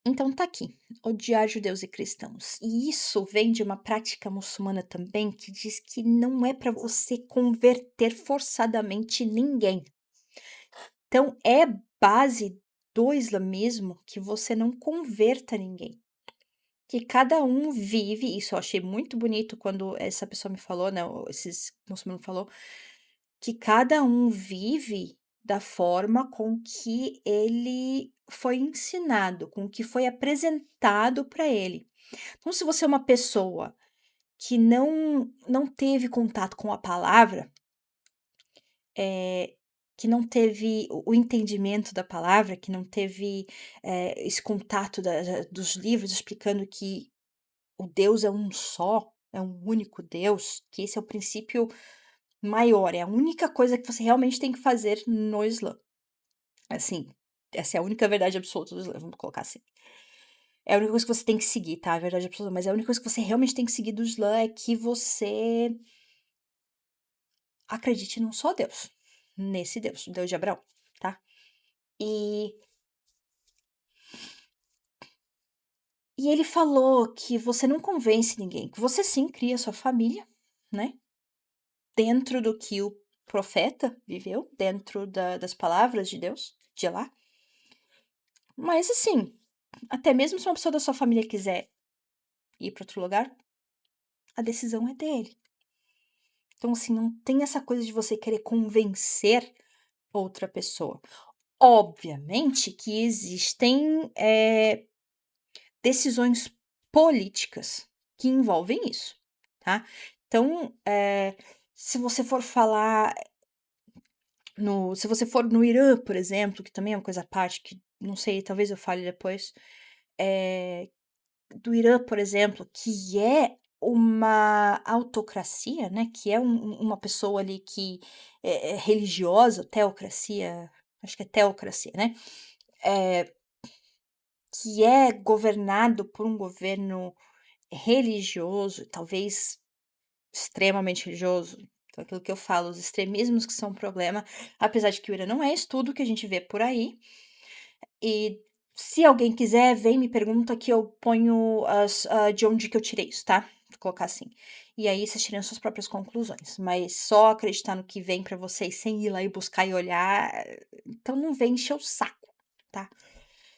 então tá aqui, odiar judeus e cristãos. E isso vem de uma prática muçulmana também, que diz que não é para você converter forçadamente ninguém. Então é base do islamismo que você não converta ninguém. Que cada um vive, isso eu achei muito bonito quando essa pessoa me falou, né, esses muçulmano falou, que cada um vive da forma com que ele foi ensinado, com o que foi apresentado para ele. Então, se você é uma pessoa que não teve contato com a palavra, eh, que não teve o entendimento da palavra, que não teve, esse contato dos livros explicando que o Deus é um só, é um único Deus, que esse é o princípio maior, é a única coisa que você realmente tem que fazer no Islã. Assim, essa é a única verdade absoluta do Islã, vamos colocar assim. É a única coisa que você tem que seguir, tá? A verdade absoluta, mas a única coisa que você realmente tem que seguir do Islã é que você acredite num só Deus, nesse Deus, o Deus de Abraão, tá? E, e ele falou que você não convence ninguém, que você sim cria sua família, né? Dentro do que o profeta viveu, dentro das palavras de Deus, de lá. Mas assim, até mesmo se uma pessoa da sua família quiser ir para outro lugar, a decisão é dele. Então, assim, não tem essa coisa de você querer convencer outra pessoa. Obviamente que existem decisões políticas que envolvem isso, tá? Então, se você for falar se você for no Irã, por exemplo, que também é uma coisa à parte, que não sei, talvez eu fale depois, eh, do Irã, por exemplo, que é uma autocracia, né, que é uma pessoa ali que é religiosa, teocracia, acho que é teocracia, né, eh, que é governado por um governo religioso, talvez extremamente religioso. Então aquilo que eu falo, os extremismos que são um problema, apesar de que o Irã não é isso tudo que a gente vê por aí, e se alguém quiser, vem e me pergunta que eu ponho de onde que eu tirei isso, tá? Vou colocar assim. E aí vocês tiram suas próprias conclusões, mas só acreditar no que vem pra vocês sem ir lá e buscar e olhar, então não vem encher o saco, tá?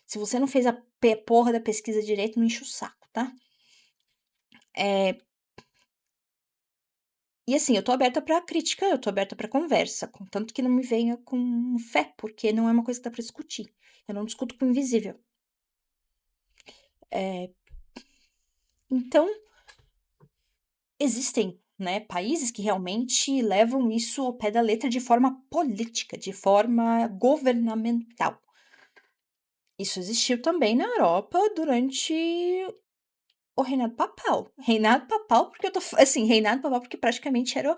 Se você não fez a porra da pesquisa direito, não enche o saco, tá? Eh, e assim, eu tô aberta pra crítica, eu tô aberta pra conversa, contanto que não me venha com fé, porque não é uma coisa que dá pra discutir. Eu não discuto com o invisível. Eh, então existem, né, países que realmente levam isso ao pé da letra de forma política, de forma governamental. Isso existiu também na Europa durante o reinado papal. Reinado papal, porque eu tô assim, reinado papal, porque praticamente era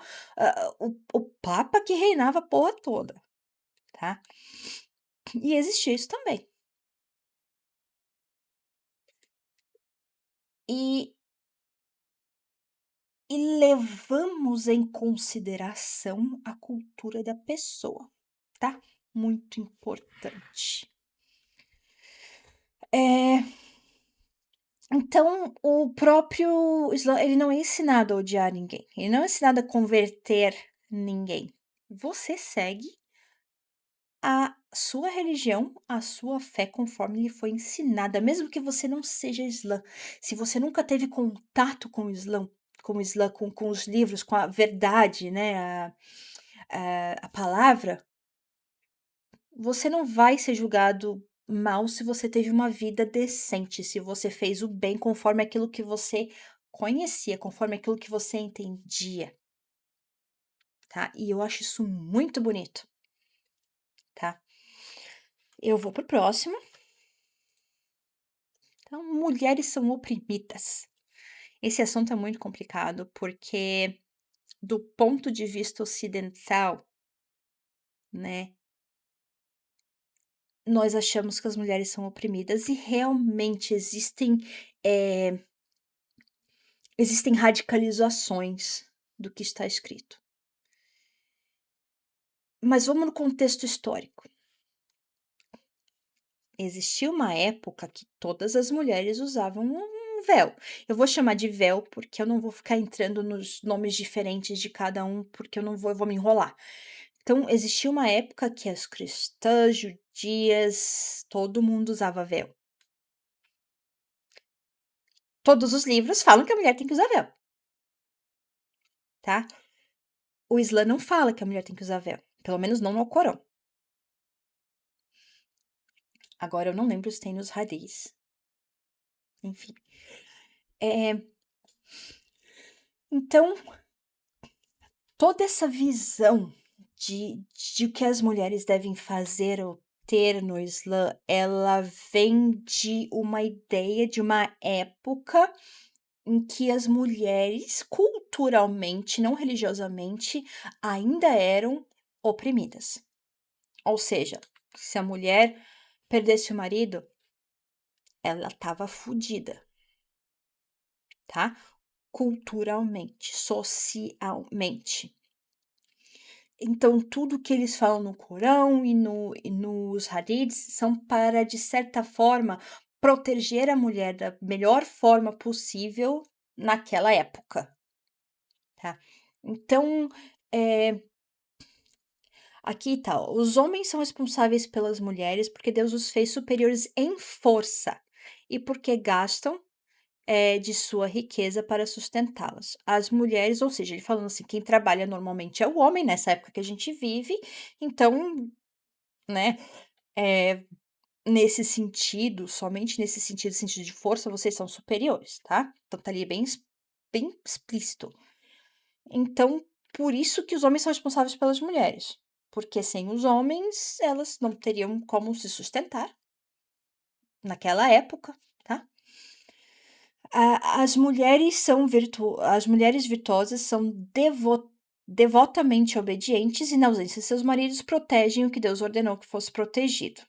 o papa que reinava a porra toda, tá. E existia isso também. E levamos em consideração a cultura da pessoa, tá. Muito importante. Eh Então, o próprio Islã, ele não é ensinado a odiar ninguém, ele não é ensinado a converter ninguém. Você segue a sua religião, a sua fé conforme lhe foi ensinada, mesmo que você não seja Islã. Se você nunca teve contato com o Islã, com os livros, com a verdade, né, a palavra, você não vai ser julgado mal se você teve uma vida decente, se você fez o bem conforme aquilo que você conhecia, conforme aquilo que você entendia, tá? E eu acho isso muito bonito, tá? Eu vou pro próximo. Então, mulheres são oprimidas. Esse assunto é muito complicado porque, do ponto de vista ocidental, né, nós achamos que as mulheres são oprimidas e realmente existem, eh existem radicalizações do que está escrito. Mas vamos no contexto histórico. Existia uma época que todas as mulheres usavam um véu. Eu vou chamar de véu, porque eu não vou ficar entrando nos nomes diferentes de cada um, porque eu vou me enrolar. Então, existia uma época que as cristãs, judias, todo mundo usava véu. Todos os livros falam que a mulher tem que usar véu, tá? O Islã não fala que a mulher tem que usar véu, pelo menos não no Alcorão. Agora eu não lembro se tem nos hadis, enfim. Eh, então, toda essa visão de o que as mulheres devem fazer ou ter no Islã, ela vem de uma ideia de uma época em que as mulheres, culturalmente, não religiosamente, ainda eram oprimidas. Ou seja, se a mulher perdesse o marido, ela estava fodida, tá? Culturalmente, socialmente. Então, tudo que eles falam no Corão e nos hadiths são para, de certa forma, proteger a mulher da melhor forma possível naquela época, tá? Então, eh, aqui tá, ó, os homens são responsáveis pelas mulheres porque Deus os fez superiores em força e porque gastam de sua riqueza para sustentá-las. As mulheres, ou seja, ele falando assim, quem trabalha normalmente é o homem nessa época que a gente vive, então, né, eh, nesse sentido, somente nesse sentido, sentido de força, vocês são superiores, tá? Então tá ali bem explícito. Então, por isso que os homens são responsáveis pelas mulheres, porque sem os homens elas não teriam como se sustentar naquela época, tá? As mulheres virtuosas são devotamente obedientes e, na ausência de seus maridos, protegem o que Deus ordenou que fosse protegido.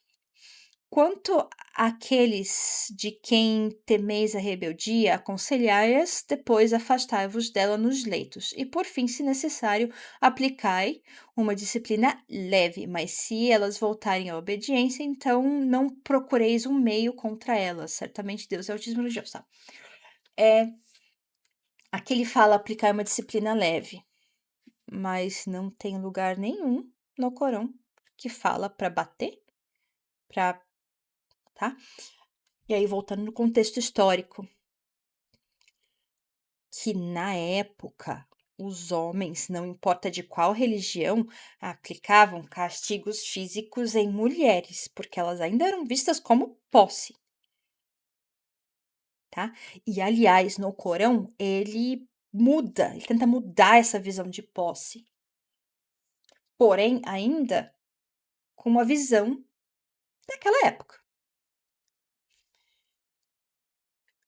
Quanto àqueles de quem temeis a rebeldia, aconselhai-as, depois afastai-vos dela nos leitos, e por fim, se necessário, aplicai uma disciplina leve, mas se elas voltarem à obediência, então não procureis um meio contra elas. Certamente Deus é altíssimo e religioso, tá? É, aqui ele fala aplicar uma disciplina leve, mas não tem lugar nenhum no Corão que fala para bater, para, tá? E aí voltando no contexto histórico, que na época os homens, não importa de qual religião, aplicavam castigos físicos em mulheres, porque elas ainda eram vistas como posse, tá? E aliás, no Corão, ele tenta mudar essa visão de posse. Porém, ainda com uma visão daquela época.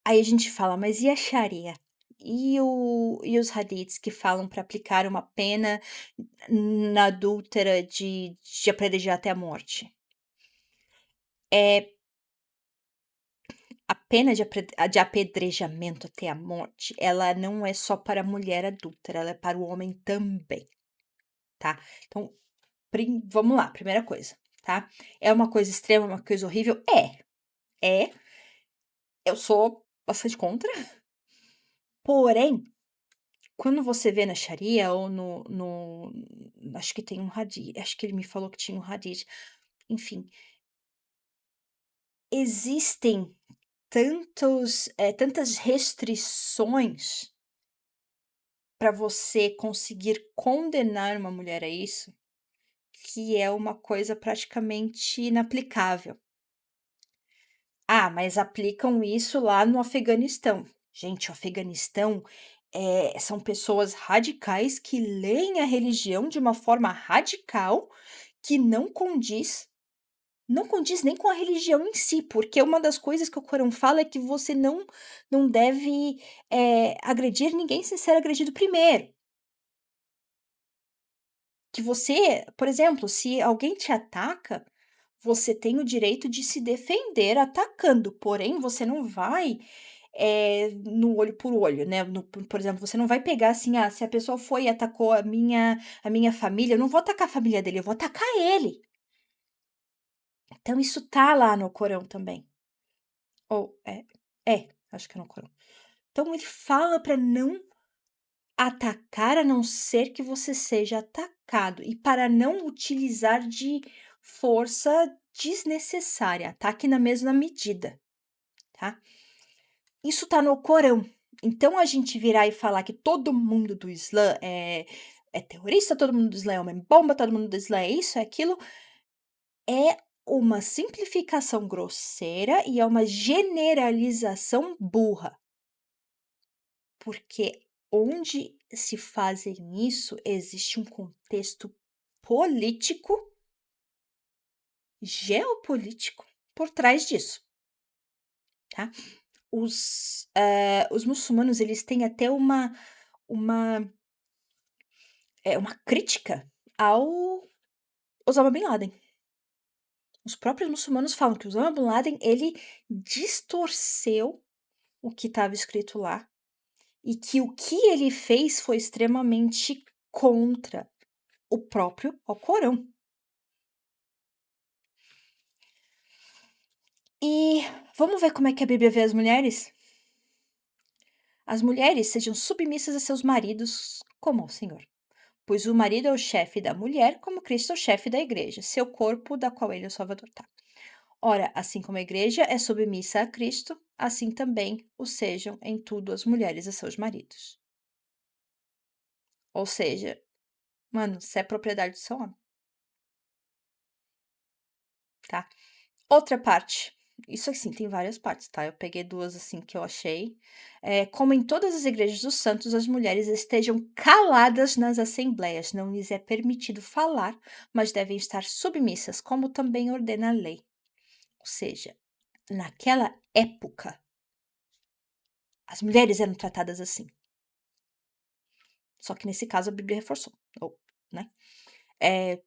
Aí a gente fala: "Mas e a Sharia? E os hadiths que falam para aplicar uma pena na adúltera de apedrejar até a morte?" É a pena de apedrejamento até a morte, ela não é só para a mulher adúltera, ela é para o homem também, tá. Então, vamos lá, primeira coisa, tá. É uma coisa extrema, uma coisa horrível? É, eu sou bastante contra. Porém, quando você vê na Sharia ou no acho que tem um hadith, acho que ele me falou que tinha um hadith, enfim, existem tantas restrições para você conseguir condenar uma mulher a isso, que é uma coisa praticamente inaplicável. Ah, mas aplicam isso lá no Afeganistão. Gente, o Afeganistão, são pessoas radicais que leem a religião de uma forma radical que não condiz nem com a religião em si, porque uma das coisas que o Corão fala é que você não deve, agredir ninguém sem ser agredido primeiro. Que você, por exemplo, se alguém te ataca, você tem o direito de se defender atacando, porém você não vai, no olho por olho, né, por exemplo, você não vai pegar assim, se a pessoa foi e atacou a minha família, eu não vou atacar a família dele, eu vou atacar ele. Então isso tá lá no Corão também. Ou acho que é no Corão. Então ele fala para não atacar, a não ser que você seja atacado, e para não utilizar de força desnecessária, ataque na mesma medida, tá. Isso tá no Corão. Então a gente virar e falar que todo mundo do Islã é terrorista, todo mundo do Islã é homem-bomba, todo mundo do Islã é isso, é aquilo, é uma simplificação grosseira e é uma generalização burra. Porque onde se fazem isso, existe um contexto político, geopolítico por trás disso, tá. Os muçulmanos, eles têm até uma, uma crítica ao Osama Bin Laden. Os próprios muçulmanos falam que o Osama Bin Laden, ele distorceu o que estava escrito lá, e que o que ele fez foi extremamente contra o próprio Alcorão. E vamos ver como é que a Bíblia vê as mulheres? As mulheres sejam submissas a seus maridos como ao Senhor, pois o marido é o chefe da mulher, como Cristo é o chefe da igreja, seu corpo, da qual ele é o Salvador. Tá. Ora, assim como a igreja é submissa a Cristo, assim também o sejam em tudo as mulheres a seus maridos. Ou seja, mano, você é propriedade do seu homem, tá? Outra parte. Isso assim, tem várias partes, tá? Eu peguei duas assim que eu achei. Como em todas as igrejas dos santos, as mulheres estejam caladas nas assembleias. Não lhes é permitido falar, mas devem estar submissas, como também ordena a lei. Ou seja, naquela época, as mulheres eram tratadas assim. Só que nesse caso a Bíblia reforçou, ou, né? Eh,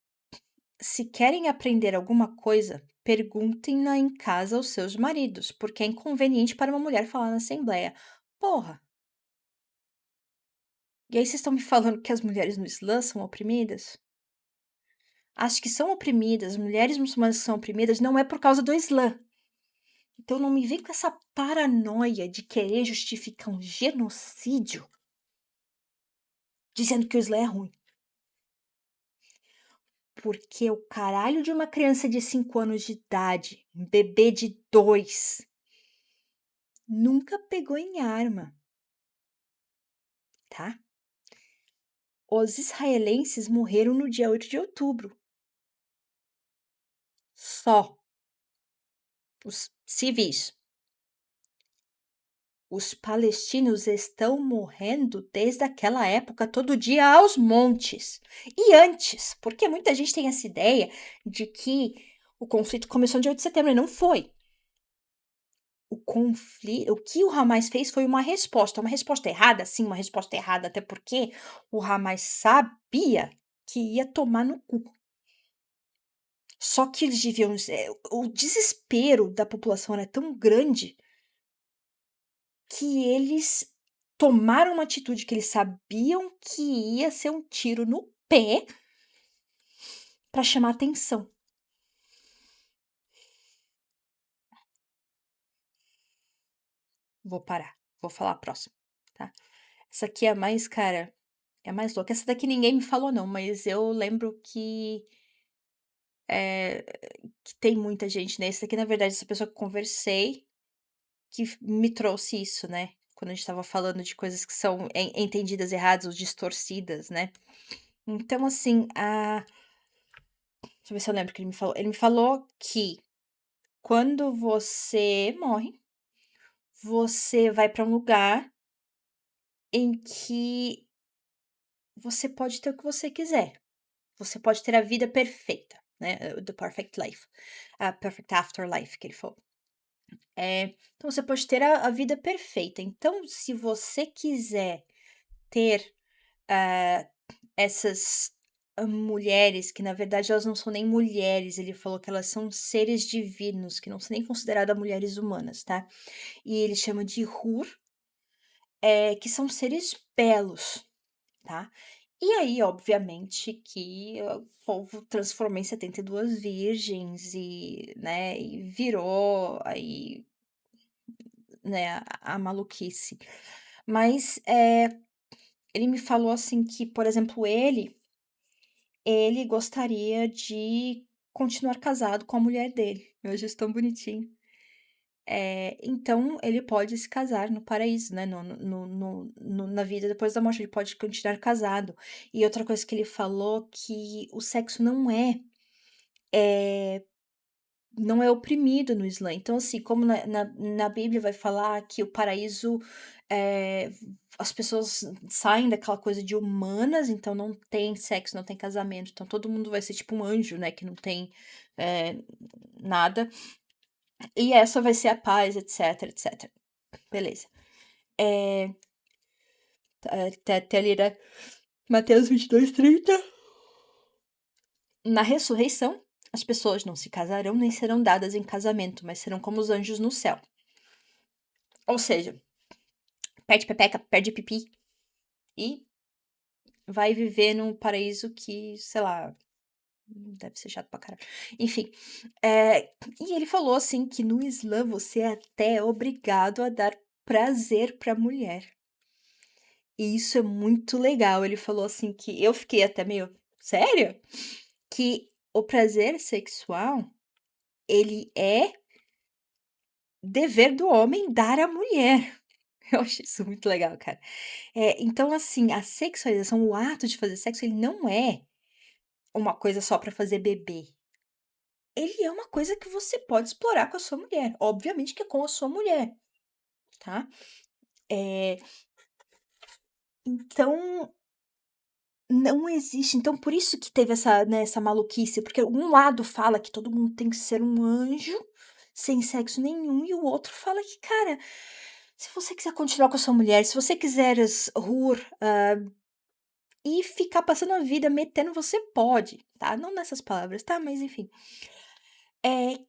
Se querem aprender alguma coisa, perguntem-na em casa aos seus maridos, porque é inconveniente para uma mulher falar na assembleia. Porra! E aí vocês estão me falando que as mulheres no Islã são oprimidas? Acho que são oprimidas, mulheres muçulmanas que são oprimidas não é por causa do Islã. Então não me vem com essa paranoia de querer justificar um genocídio dizendo que o Islã é ruim. Porque o caralho de uma criança de 5 anos de idade, um bebê de 2, nunca pegou em arma, tá? Os israelenses morreram no dia 8 de outubro. Só. Os civis. Os palestinos estão morrendo desde aquela época, todo dia aos montes. E antes, porque muita gente tem essa ideia de que o conflito começou no dia 8 de setembro, e não foi. O que o Hamas fez foi uma resposta errada, sim, uma resposta errada, até porque o Hamas sabia que ia tomar no cu. Só que eles deviam, o desespero da população era tão grande que eles tomaram uma atitude que eles sabiam que ia ser um tiro no pé para chamar atenção. Vou parar, vou falar a próxima, tá? Essa aqui é a mais, cara, é a mais louca. Essa daqui ninguém me falou não, mas eu lembro eh, que tem muita gente, né. Esse daqui, na verdade, essa pessoa que eu conversei, que me trouxe isso, né, quando a gente estava falando de coisas que são entendidas erradas ou distorcidas, né. Então, assim, deixa eu ver se eu lembro o que ele me falou. Ele me falou que quando você morre, você vai para um lugar em que você pode ter o que você quiser. Você pode ter a vida perfeita, né, the perfect life, a perfect afterlife que ele falou. Então você pode ter a vida perfeita. Então, se você quiser ter, ah, essas mulheres que na verdade elas não são nem mulheres, ele falou que elas são seres divinos, que não são nem consideradas mulheres humanas, tá. E ele chama de Hur, que são seres belos, tá. E aí, obviamente, que o povo transformou em 72 virgens e, né, e virou aí, né, a maluquice. Mas, ele me falou assim que, por exemplo, ele gostaria de continuar casado com a mulher dele. Eu acho isso tão bonitinho. Então ele pode se casar no paraíso, né, na vida depois da morte, ele pode continuar casado. E outra coisa que ele falou que o sexo eh, não é oprimido no Islã. Então, assim, como na Bíblia vai falar que o paraíso, eh, as pessoas saem daquela coisa de humanas, então não tem sexo, não tem casamento, então todo mundo vai ser tipo um anjo, né, que não tem, eh, nada, e essa vai ser a paz, etc, etc. Beleza. Eh, até ali, né, Mateus 22:30. Na ressurreição, as pessoas não se casarão nem serão dadas em casamento, mas serão como os anjos no céu. Ou seja, perde pepeca, perde pipi e vai viver num paraíso que, sei lá, deve ser chato pra caralho. Enfim, e ele falou, assim, que no Islã você é até obrigado a dar prazer pra mulher. E isso é muito legal. Ele falou, assim, que eu fiquei até meio: "Sério?" Que o prazer sexual, ele é dever do homem dar à mulher. Eu acho isso muito legal, cara. Então, assim, a sexualização, o ato de fazer sexo, ele não é uma coisa só pra fazer bebê. Ele é uma coisa que você pode explorar com a sua mulher. Obviamente que é com a sua mulher, tá? Eh, então, não existe. Então, por isso que teve essa, né, essa maluquice, porque um lado fala que todo mundo tem que ser um anjo, sem sexo nenhum, e o outro fala que, cara, se você quiser continuar com a sua mulher, se você quiser e ficar passando a vida metendo, você pode, tá? Não nessas palavras, tá? Mas enfim. Eh,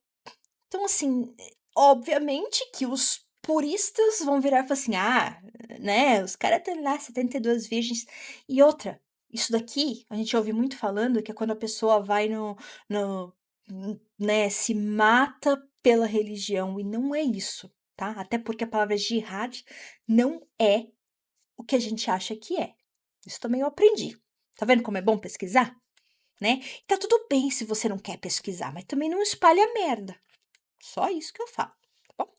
então assim, obviamente que os puristas vão virar e falar assim: "Ah, né, os caras têm lá 72 virgens". E outra, isso daqui a gente ouve muito falando que é quando a pessoa vai né, se mata pela religião, e não é isso, tá? Até porque a palavra jihad não é o que a gente acha que é. Isso também eu aprendi. Tá vendo como é bom pesquisar? Né? E tá tudo bem se você não quer pesquisar, mas também não espalha merda. Só isso que eu falo, tá bom?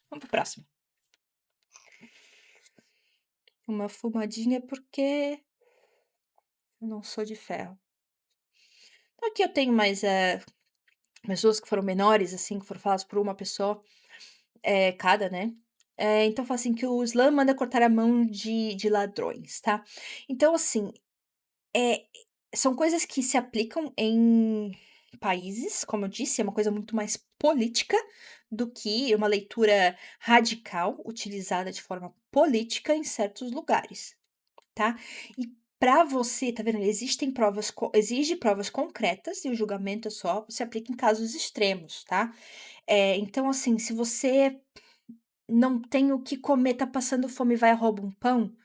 Vamos pro próximo. Uma fumadinha porque eu não sou de ferro. Então aqui eu tenho mais duas que foram menores, assim, que foram faladas por uma pessoa, cada, né? Então fala assim que o Islã manda cortar a mão de ladrões, tá? Então, assim, É, são coisas que se aplicam em países, como eu disse, é uma coisa muito mais política do que uma leitura radical utilizada de forma política em certos lugares, tá? E para você, tá vendo? Existem provas, exige provas concretas e o julgamento só se aplica em casos extremos, tá? Então, assim, se você não tem o que comer, tá passando fome e vai e rouba um pão,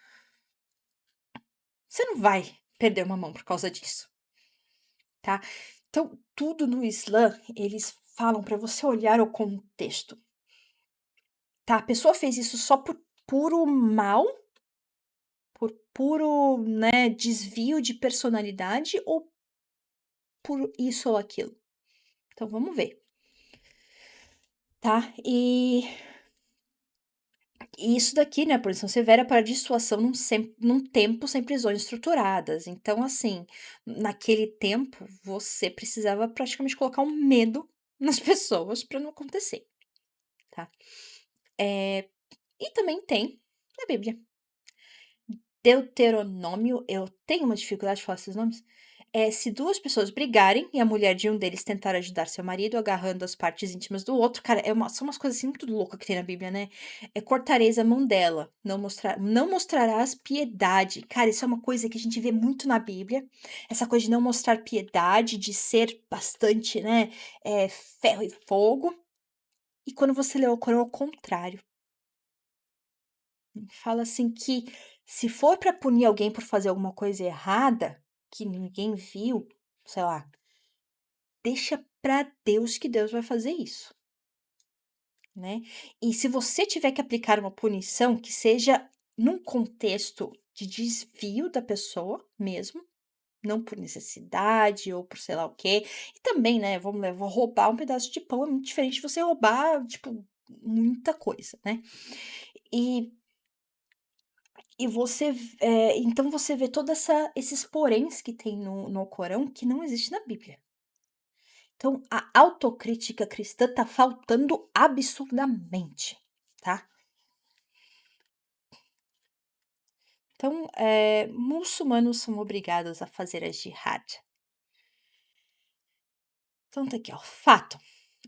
você não vai perder uma mão por causa disso. Tá? Então, tudo no Islã, eles falam para você olhar o contexto, tá? A pessoa fez isso só por puro mal, por puro, né, desvio de personalidade ou por isso ou aquilo. Então vamos ver, tá? E isso daqui, né, punição severa para dissuasão num tempo sem prisões estruturadas. Então, assim, naquele tempo, você precisava praticamente colocar um medo nas pessoas para não acontecer, tá? Eh, e também tem na Bíblia. Deuteronômio, eu tenho uma dificuldade de falar esses nomes. Se 2 pessoas brigarem e a mulher de um deles tentar ajudar seu marido agarrando as partes íntimas do outro, cara, são umas coisas, assim, muito loucas que tem na Bíblia, né. Cortareis a mão dela, não mostrarás piedade. Cara, isso é uma coisa que a gente vê muito na Bíblia, essa coisa de não mostrar piedade, de ser bastante, né, ferro e fogo. E quando você lê o Corão, é o contrário. Fala assim que se for para punir alguém por fazer alguma coisa errada, que ninguém viu, sei lá, deixa para Deus que Deus vai fazer isso, né. E se você tiver que aplicar uma punição que seja num contexto de desvio da pessoa mesmo, não por necessidade ou por sei lá o quê. E também, né, vamos lá, vou roubar um pedaço de pão é muito diferente de você roubar, tipo, muita coisa, né. E então você vê toda essa esses poréns que tem no Corão que não existe na Bíblia. Então a autocrítica cristã tá faltando absurdamente, tá. Então, muçulmanos são obrigados a fazer a jihad. Então tá aqui ó, fato,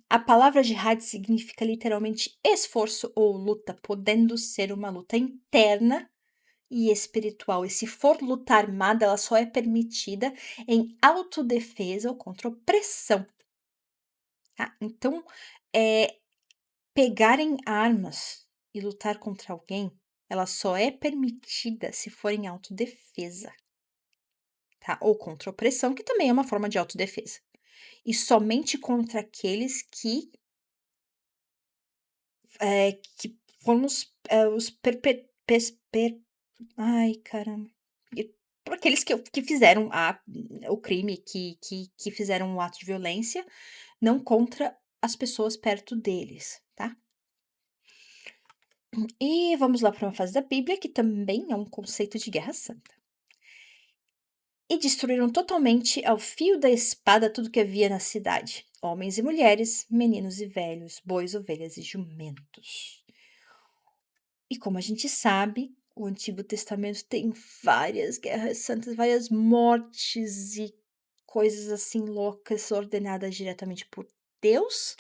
a palavra jihad significa literalmente esforço ou luta, podendo ser uma luta interna e espiritual. E se for luta armada, ela só é permitida em autodefesa ou contra opressão, tá? Então, eh, pegar em armas e lutar contra alguém, ela só é permitida se for em autodefesa, tá? Ou contra opressão, que também é uma forma de autodefesa. E somente contra aqueles que foram os ai, caramba. E por aqueles que fizeram o crime, que fizeram o ato de violência, não contra as pessoas perto deles, tá. E vamos lá para uma fase da Bíblia que também é um conceito de guerra santa. "E destruíram totalmente ao fio da espada tudo que havia na cidade, homens e mulheres, meninos e velhos, bois, ovelhas e jumentos." E como a gente sabe, o Antigo Testamento tem várias guerras santas, várias mortes e coisas assim loucas ordenadas diretamente por Deus,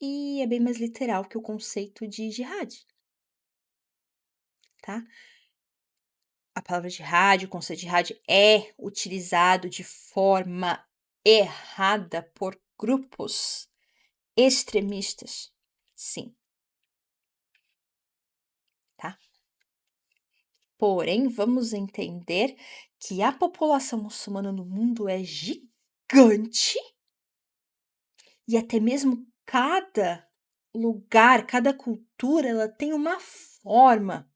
e é bem mais literal que o conceito de jihad, tá? A palavra jihad, o conceito de jihad é utilizado de forma errada por grupos extremistas, sim, tá? Porém, vamos entender que a população muçulmana no mundo é gigante e até mesmo cada lugar, cada cultura, ela tem uma forma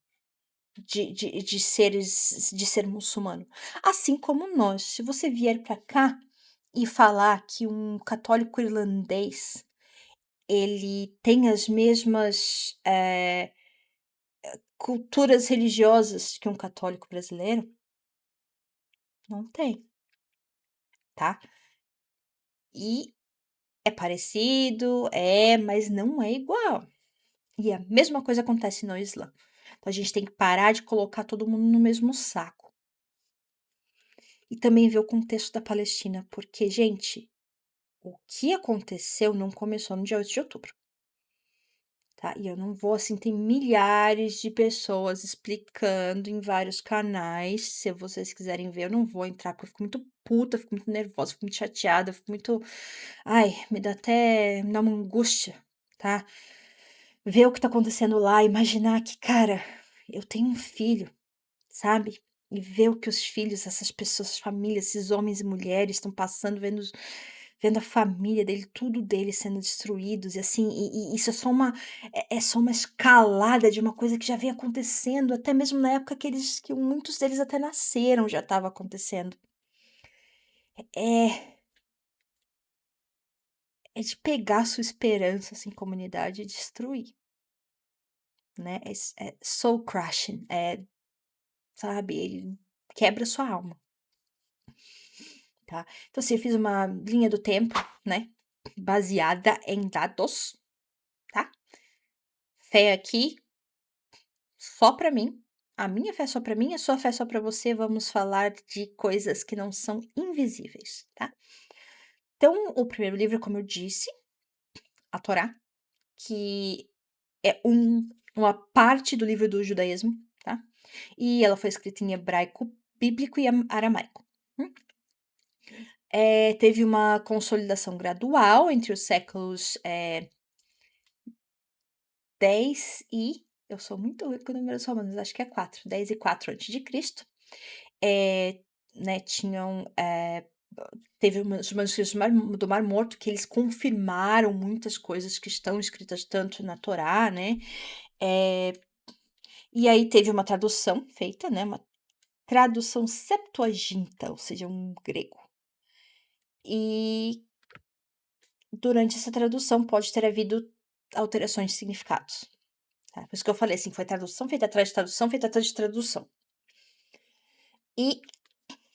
de ser muçulmano. Assim como nós, se você vier para cá e falar que um católico irlandês, ele tem as mesmas, culturas religiosas que um católico brasileiro, não tem, tá? E é parecido, mas não é igual. E a mesma coisa acontece no Islã. Então a gente tem que parar de colocar todo mundo no mesmo saco. E também ver o contexto da Palestina, porque, gente, o que aconteceu não começou no dia 8 de outubro, tá? E eu não vou, assim, tem milhares de pessoas explicando em vários canais. Se vocês quiserem ver, eu não vou entrar, porque eu fico muito puta, eu fico muito nervosa, eu fico muito chateada, eu fico muito. Ai, me dá uma angústia, tá? Ver o que tá acontecendo lá, imaginar que, cara, eu tenho um filho, sabe? E ver o que os filhos, essas pessoas, essas famílias, esses homens e mulheres estão passando, vendo a família dele, tudo dele sendo destruídos, e assim, e isso é só uma escalada de uma coisa que já vem acontecendo, até mesmo na época que muitos deles até nasceram, já estava acontecendo. É, é de pegar a sua esperança, assim, comunidade e destruir, né? É soul crushing, sabe, ele quebra sua alma, tá. Então assim, eu fiz uma linha do tempo, né, baseada em dados, tá. Fé aqui, só pra mim, A minha fé é só para mim, a sua fé é só para você, vamos falar de coisas que não são invisíveis, tá? Então, o primeiro livro, como eu disse, a Torá, que é uma parte do livro do judaísmo, tá? E ela foi escrita em hebraico, bíblico e aramaico. Teve uma consolidação gradual entre os séculos 10 e. Eu sou muito ruim com números romanos, acho que é 4, 10 e 4 antes de Cristo. Né, teve os manuscritos do Mar Morto que eles confirmaram muitas coisas que estão escritas tanto na Torá, né? E aí teve uma tradução feita, né? Uma tradução Septuaginta, ou seja, um grego. E durante essa tradução pode ter havido alterações de significados. Tá? Por isso que eu falei assim, foi tradução feita atrás de tradução, feita atrás de tradução. E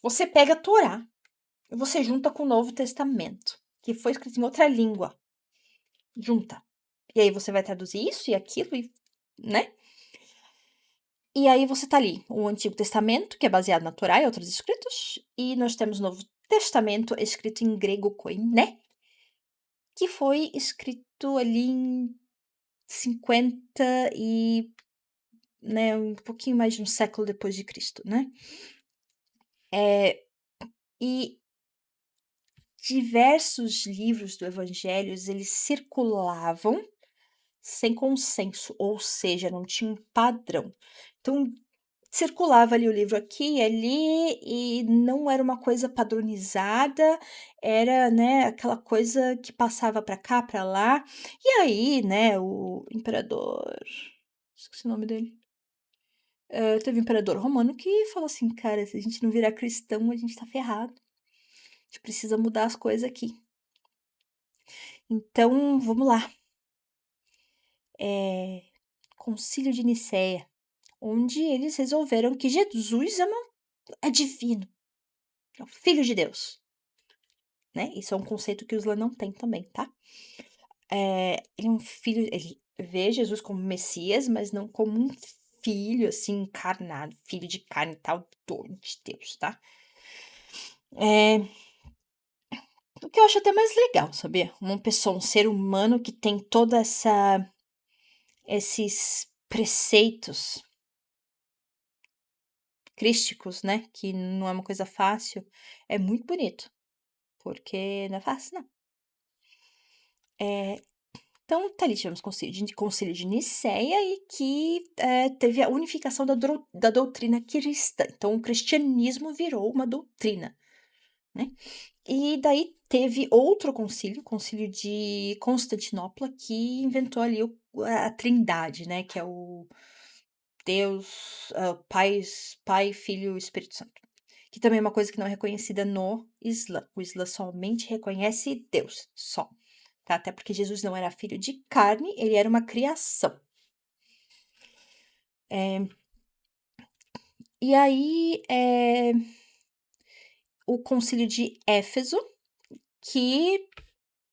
você pega a Torá e você junta com o Novo Testamento, que foi escrito em outra língua. Junta. E aí você vai traduzir isso e aquilo, né? E aí você tá ali, o Antigo Testamento, que é baseado na Torá e outros escritos, e nós temos o Novo Testamento escrito em grego koiné, que foi escrito ali em 50 e, né, um pouquinho mais de um século depois de Cristo, né? E diversos livros do Evangelho, eles circulavam sem consenso, ou seja, não tinha um padrão. Então, circulava ali o livro aqui e ali e não era uma coisa padronizada, era, né, aquela coisa que passava para cá, para lá. E aí, né, o imperador, esqueci o nome dele. Teve um imperador romano que falou assim, cara, se a gente não virar cristão, a gente tá ferrado. A gente precisa mudar as coisas aqui. Então, vamos lá. Concílio de Nicéia, onde eles resolveram que Jesus é divino, é o Filho de Deus, né? Isso é um conceito que o Islã não tem também, tá? Ele é um filho, ele vê Jesus como Messias, mas não como um filho, assim, encarnado, filho de carne e tal, dono de Deus, tá? O que eu acho até mais legal, sabia? Uma pessoa, um ser humano que tem toda esses preceitos crísticos, né? Que não é uma coisa fácil. É muito bonito, porque não é fácil, não. Então, tá ali, tivemos concílio de Nicéia e que teve a unificação da doutrina cristã. Então, o cristianismo virou uma doutrina, né? E daí teve outro concílio, o concílio de Constantinopla, que inventou ali a trindade, né? Que é o Deus, Pai, Filho e Espírito Santo. Que também é uma coisa que não é reconhecida no Islã. O Islã somente reconhece Deus, só. Tá? Até porque Jesus não era filho de carne, ele era uma criação. E aí, o concílio de Éfeso, que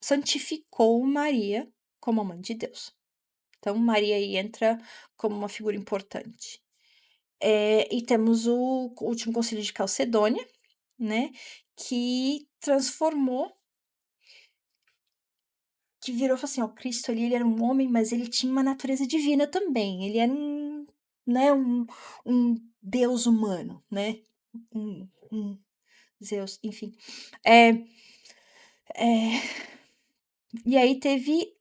santificou Maria como a mãe de Deus. Então, Maria aí entra como uma figura importante. E temos o último concílio de Calcedônia, né, que transformou, que virou assim, ó, Cristo ali, ele era um homem, mas ele tinha uma natureza divina também, ele era né, um Deus humano, né, um Zeus, enfim. E aí teve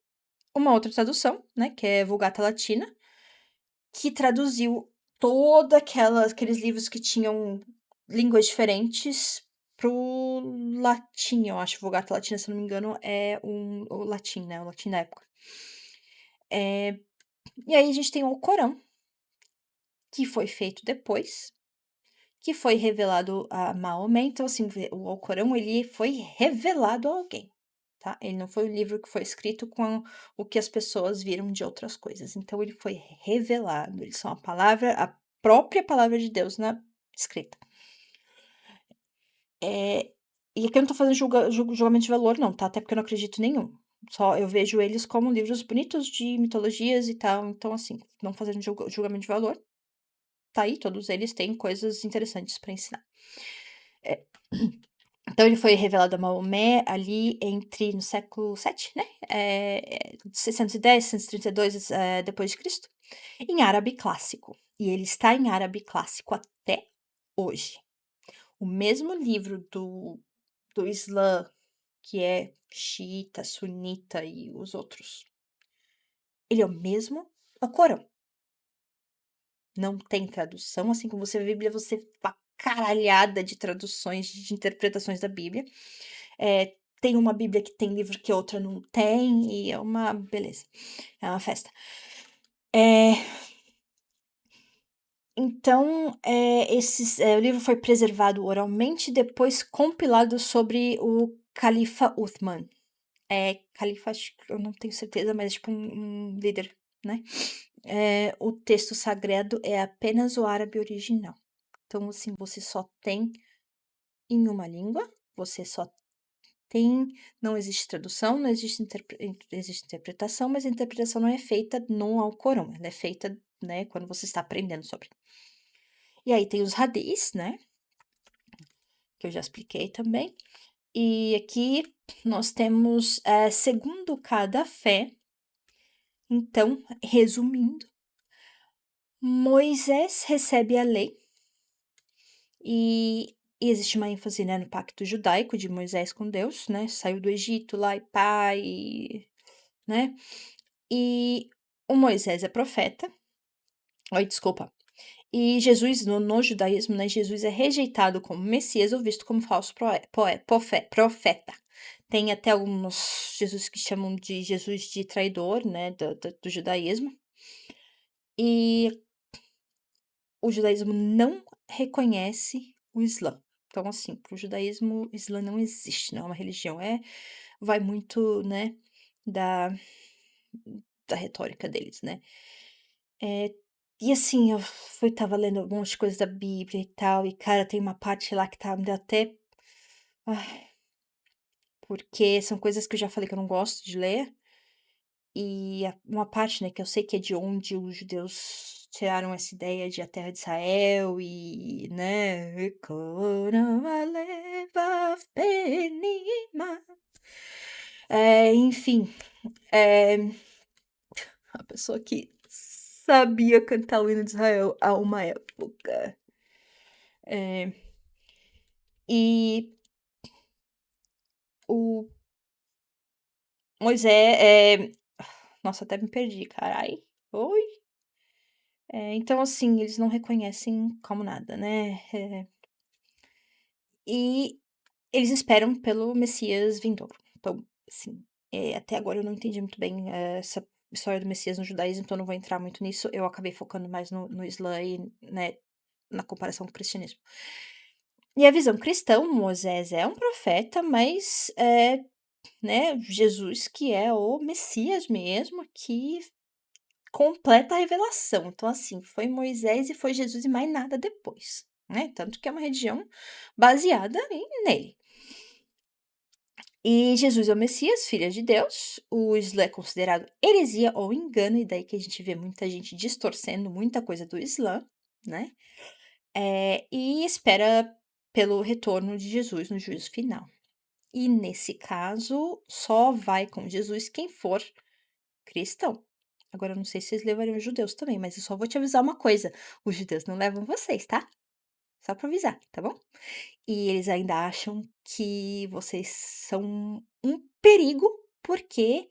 uma outra tradução, né, que é Vulgata Latina, que traduziu aqueles livros que tinham línguas diferentes pro latim, eu acho. Vulgata Latina, se eu não me engano, é o latim, né? O latim da época. E aí a gente tem o Corão, que foi feito depois, que foi revelado a Maomé. Então, assim, o Alcorão, ele foi revelado a alguém, tá? Ele não foi um livro que foi escrito com o que as pessoas viram de outras coisas. Então, ele foi revelado. Eles são a própria palavra de Deus na escrita. E aqui eu não tô fazendo julgamento de valor, não, tá? Até porque eu não acredito em nenhum. Só eu vejo eles como livros bonitos de mitologias e tal. Então, assim, não fazendo julgamento de valor. tá aí, todos eles têm coisas interessantes para ensinar. Eh, então ele foi revelado a Maomé ali entre no século 7, né, 610, 632, depois de Cristo, em árabe clássico, e ele está em árabe clássico até hoje. O mesmo livro do Islã, que é xiita, sunita e os outros, ele é o mesmo Alcorão. Não tem tradução, assim como você vê a Bíblia, você vê uma caralhada de traduções, de interpretações da Bíblia. Tem uma Bíblia que tem livro que outra não tem, e é uma beleza, é uma festa. Eh, então, o livro foi preservado oralmente, depois compilado sobre o califa Uthman. Califa, acho que eu não tenho certeza, mas é tipo um líder, né. O texto sagrado é apenas o árabe original. Então, assim, você só tem em uma língua, você só tem não existe tradução, não existe existe interpretação, mas a interpretação não é feita no Alcorão, ela é feita, né, quando você está aprendendo sobre. E aí tem os hadís, né, que eu já expliquei também. E aqui nós temos, segundo cada fé, então, resumindo, Moisés recebe a lei e existe uma ênfase, né, no pacto judaico de Moisés com Deus, né, saiu do Egito lá e pá, né, e o Moisés é profeta. Oi, desculpa. E Jesus, no judaísmo, né, Jesus é rejeitado como Messias ou visto como falso profeta. Tem até alguns Jesus que chamam de Jesus de traidor, né, do judaísmo. E o judaísmo não reconhece o Islã. Então, assim, para o judaísmo, o Islã não existe, não é uma religião. Vai muito, né, da, da retórica deles, né? E assim, tava lendo algumas coisas da Bíblia e tal, e cara, tem uma parte lá que tá me deu até. Ai, porque são coisas que eu já falei que eu não gosto de ler, e uma parte, né, que eu sei que é de onde os judeus tiraram essa ideia de a terra de Israel e, né, enfim, é, a pessoa que sabia cantar o hino de Israel a uma época. É, e o Moisés, nossa, até me perdi, carai. Oi? Então, assim, eles não reconhecem como nada, né? E eles esperam pelo Messias vindouro. Então, assim, até agora eu não entendi muito bem essa história do Messias no judaísmo, então eu não vou entrar muito nisso. Eu acabei focando mais no Islã e, né, na comparação com o cristianismo. E a visão cristã, Moisés é um profeta, mas né, Jesus que é o Messias mesmo, que completa a revelação. Então, assim, foi Moisés e foi Jesus e mais nada depois, né? Tanto que é uma religião baseada nele. E Jesus é o Messias, filho de Deus. O Islã é considerado heresia ou engano, e daí que a gente vê muita gente distorcendo muita coisa do Islã, né? E espera pelo retorno de Jesus no juízo final. E nesse caso, só vai com Jesus quem for cristão. Agora eu não sei se vocês levariam os judeus também, mas eu só vou te avisar uma coisa: os judeus não levam vocês, tá? Só pra avisar, tá bom? E eles ainda acham que vocês são um perigo, porque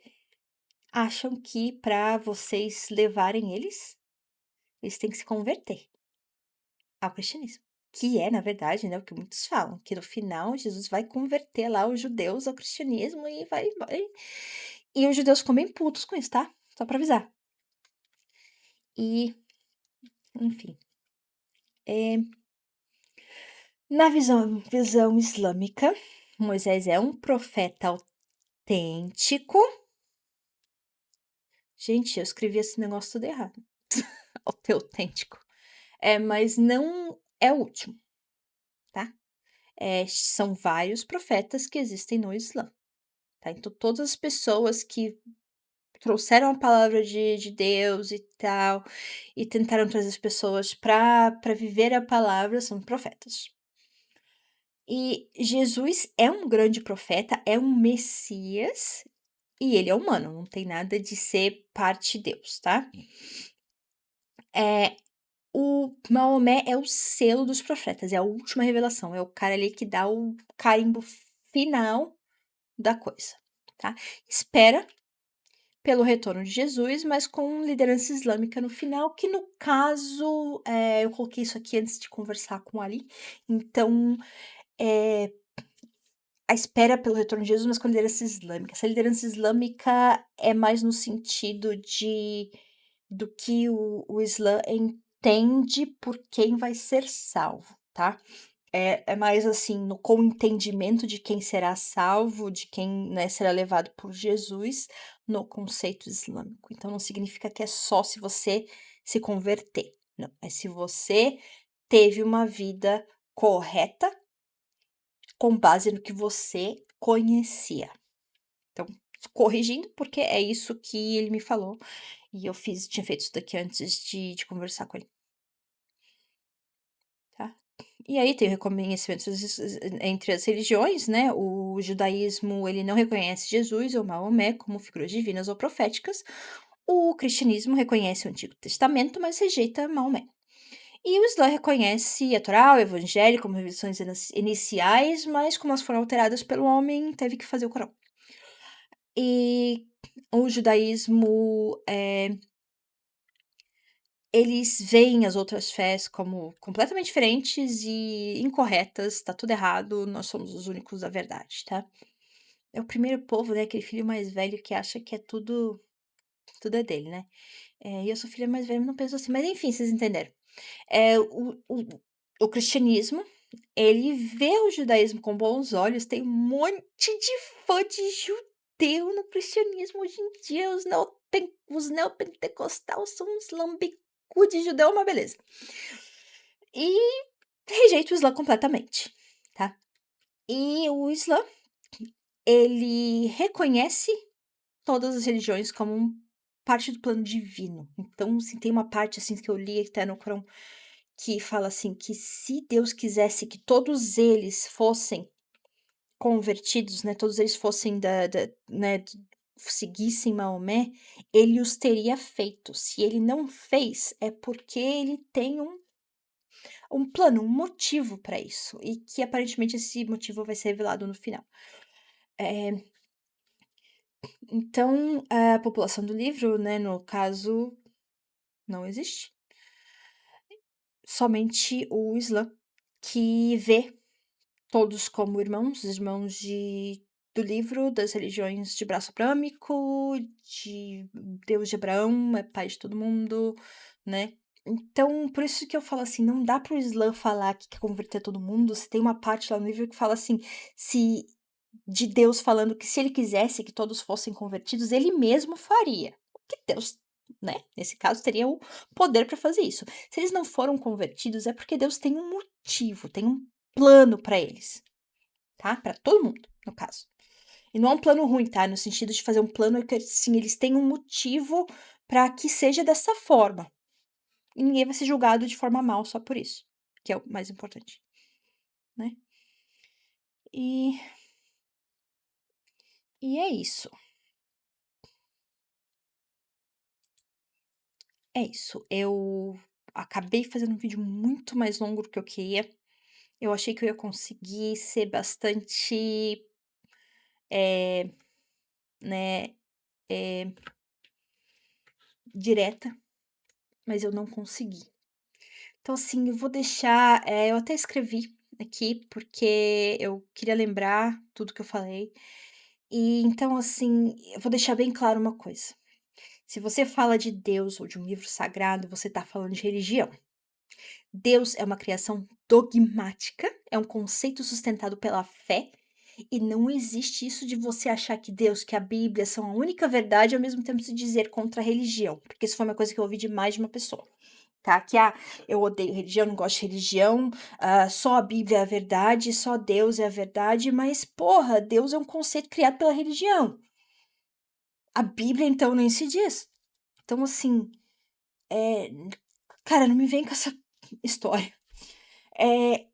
acham que pra vocês levarem eles têm que se converter ao cristianismo. Que é, na verdade, né, o que muitos falam, que no final Jesus vai converter lá os judeus ao cristianismo e e os judeus ficam bem putos com isso, tá? Só pra avisar. E, enfim. Na visão islâmica, Moisés é um profeta autêntico. Gente, eu escrevi esse negócio tudo errado. Autêntico. Mas não é o último, tá? São vários profetas que existem no Islã, tá? Então, todas as pessoas que trouxeram a palavra de Deus e tal, e tentaram trazer as pessoas para viver a palavra, são profetas. E Jesus é um grande profeta, é um Messias, e ele é humano, não tem nada de ser parte Deus, tá. É o Maomé é o selo dos profetas, é a última revelação, é o cara ali que dá o carimbo final da coisa, tá. Espera pelo retorno de Jesus, mas com liderança islâmica no final, que no caso, eu coloquei isso aqui antes de conversar com Ali, então, eh, a espera pelo retorno de Jesus, mas com liderança islâmica. Essa liderança islâmica é mais no sentido de do que o Islã entende por quem vai ser salvo, tá. É mais, assim, no com o entendimento de quem será salvo, de quem, né, será levado por Jesus, no conceito islâmico. Então não significa que é só se você se converter, não, é se você teve uma vida correta, com base no que você conhecia. Então, corrigindo, porque é isso que ele me falou, e eu tinha feito isso daqui antes de conversar com ele, tá. E aí tem o reconhecimento entre as religiões, né, o judaísmo, ele não reconhece Jesus ou Maomé como figuras divinas ou proféticas, o cristianismo reconhece o Antigo Testamento, mas rejeita Maomé. E o Islã reconhece a Torá, o Evangelho como revelações iniciais, mas como elas foram alteradas pelo homem, teve que fazer o Corão. E o judaísmo, eles veem as outras fés como completamente diferentes e incorretas, tá tudo errado, nós somos os únicos da verdade, tá. É o primeiro povo, né, aquele filho mais velho que acha que é tudo é dele, né. E eu sou filha mais velha, não penso assim, mas enfim, vocês entenderam. O cristianismo, ele vê o judaísmo com bons olhos, tem um monte de fã de judeu no cristianismo hoje em dia, os neopentecostais são uns lambicu de judeu, uma beleza. E rejeita o Islã completamente, tá. E o Islã, ele reconhece todas as religiões como parte do plano divino. Então, assim, tem uma parte, assim, que eu li até no Corão, que fala assim, que se Deus quisesse que todos eles fossem convertidos, né, todos eles fossem né, seguissem Maomé, ele os teria feito. Se ele não fez, é porque ele tem um plano, um motivo para isso, e que aparentemente esse motivo vai ser revelado no final. Eh, então, a população do livro, né, no caso, não existe. Somente o Islã, que vê todos como irmãos, irmãos do livro das religiões de braço abrâmico, de Deus de Abraão, é pai de todo mundo, né. Então, por isso que eu falo assim, não dá para o Islã falar que quer converter todo mundo, se tem uma parte lá no livro que fala assim, se de Deus falando que se ele quisesse que todos fossem convertidos, ele mesmo faria. Porque Deus, né, nesse caso, teria o poder para fazer isso. Se eles não foram convertidos, é porque Deus tem um motivo, tem um plano para eles, tá? Para todo mundo, no caso. E não é um plano ruim, tá? No sentido de fazer um plano que, assim, eles têm um motivo para que seja dessa forma. E ninguém vai ser julgado de forma mal só por isso, que é o mais importante, né? E, e é isso. É isso. Eu acabei fazendo um vídeo muito mais longo do que eu queria. Eu achei que eu ia conseguir ser bastante, eh, né, eh, direta, mas eu não consegui. Então, assim, eu vou deixar, eu até escrevi aqui, porque eu queria lembrar tudo que eu falei. E então, assim, eu vou deixar bem claro uma coisa: se você fala de Deus ou de um livro sagrado, você está falando de religião. Deus é uma criação dogmática, é um conceito sustentado pela fé, e não existe isso de você achar que Deus, que a Bíblia são a única verdade, e ao mesmo tempo se dizer contra a religião, porque isso foi uma coisa que eu ouvi de mais de uma pessoa, tá? Que eu odeio religião, não gosto de religião, só a Bíblia é a verdade, só Deus é a verdade, mas porra, Deus é um conceito criado pela religião. A Bíblia, então, nem se diz. Então, assim, é, cara, não me vem com essa história. É,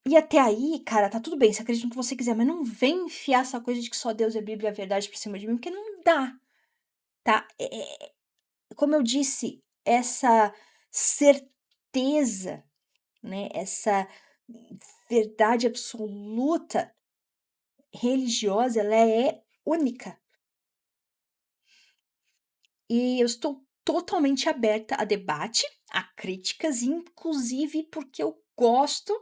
e até aí, cara, tá tudo bem, você acredita no que você quiser, mas não vem enfiar essa coisa de que só Deus e a Bíblia é a verdade por cima de mim, porque não dá, tá? Como eu disse, essa certeza, né, essa verdade absoluta religiosa, ela é única. E eu estou totalmente aberta a debate, a críticas, inclusive porque eu gosto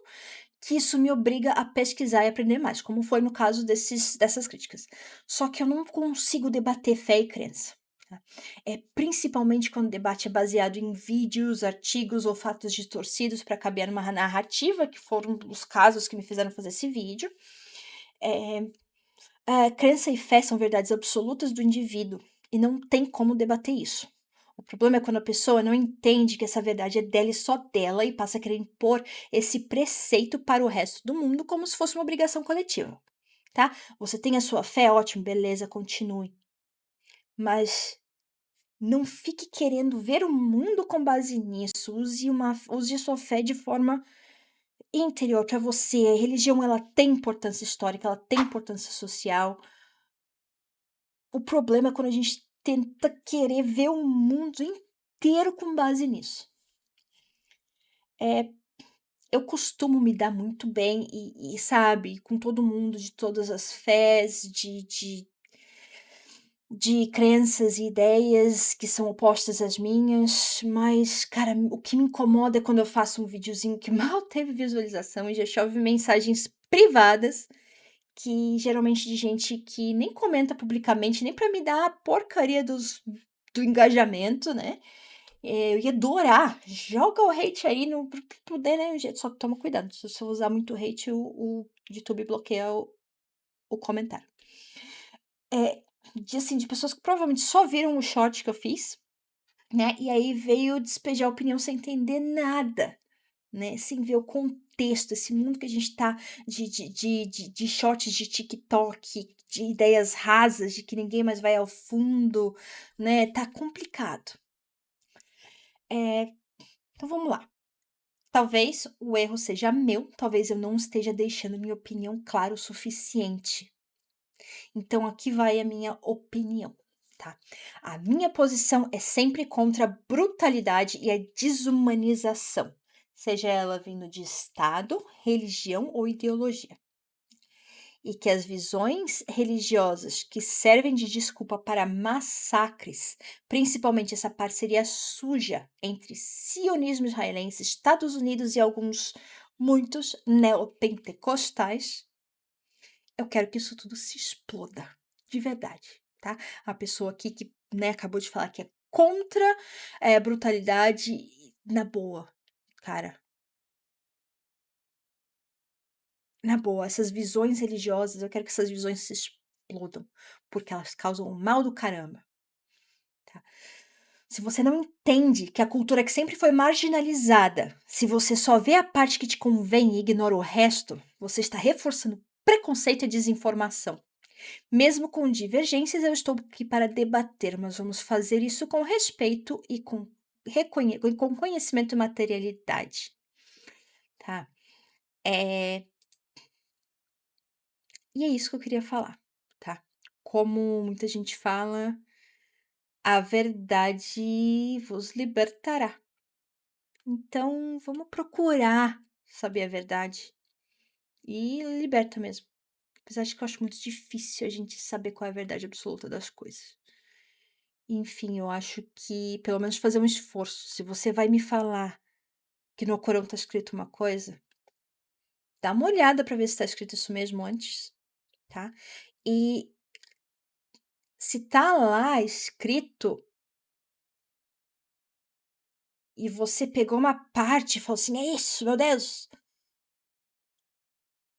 que isso me obriga a pesquisar e aprender mais, como foi no caso dessas críticas. Só que eu não consigo debater fé e crença. Tá? Principalmente quando o debate é baseado em vídeos, artigos ou fatos distorcidos para caber numa narrativa, que foram os casos que me fizeram fazer esse vídeo. É, crença e fé são verdades absolutas do indivíduo e não tem como debater isso. O problema é quando a pessoa não entende que essa verdade é dela e só dela e passa a querer impor esse preceito para o resto do mundo como se fosse uma obrigação coletiva, tá? Você tem a sua fé, ótimo, beleza, continue. Mas não fique querendo ver o mundo com base nisso. Use a sua fé de forma interior para você. A religião ela tem importância histórica, ela tem importância social. O problema é quando a gente tenta querer ver o mundo inteiro com base nisso. Eu costumo me dar muito bem sabe, com todo mundo, de todas as fés, de crenças e ideias que são opostas às minhas, mas, cara, o que me incomoda é quando eu faço um videozinho que mal teve visualização e já chove mensagens privadas, que geralmente de gente que nem comenta publicamente, nem pra me dar a porcaria do engajamento, né. Eu ia adorar, joga o hate aí no pra poder, né, só que toma cuidado, se você usar muito hate o YouTube bloqueia o comentário. De pessoas que provavelmente só viram o short que eu fiz, né, e aí veio despejar opinião sem entender nada, né, sem ver o contexto, esse mundo que a gente tá de shorts de TikTok, de ideias rasas, de que ninguém mais vai ao fundo, né, tá complicado. Então vamos lá. Talvez o erro seja meu, talvez eu não esteja deixando minha opinião clara o suficiente. Então aqui vai a minha opinião, tá? A minha posição é sempre contra a brutalidade e a desumanização, seja ela vindo de Estado, religião ou ideologia. E que as visões religiosas que servem de desculpa para massacres, principalmente essa parceria suja entre sionismo israelense, Estados Unidos e muitos neopentecostais, eu quero que isso tudo se exploda, de verdade, tá? A pessoa aqui que, né, acabou de falar que é contra a brutalidade, na boa, cara, na boa, essas visões religiosas, eu quero que essas visões se explodam, porque elas causam um mal do caramba, tá? Se você não entende que a cultura que sempre foi marginalizada, se você só vê a parte que te convém e ignora o resto, você está reforçando preconceito e desinformação. Mesmo com divergências, eu estou aqui para debater, mas vamos fazer isso com respeito e com conhecimento e materialidade, tá? É, e é isso que eu queria falar, tá? Como muita gente fala, a verdade vos libertará. Então, vamos procurar saber a verdade e liberta mesmo. Apesar de que eu acho muito difícil a gente saber qual é a verdade absoluta das coisas. Enfim, eu acho que pelo menos fazer um esforço. Se você vai me falar que no Alcorão tá escrito uma coisa, dá uma olhada para ver se tá escrito isso mesmo antes, tá? E se tá lá escrito e você pegou uma parte e falou assim: "É isso, meu Deus!",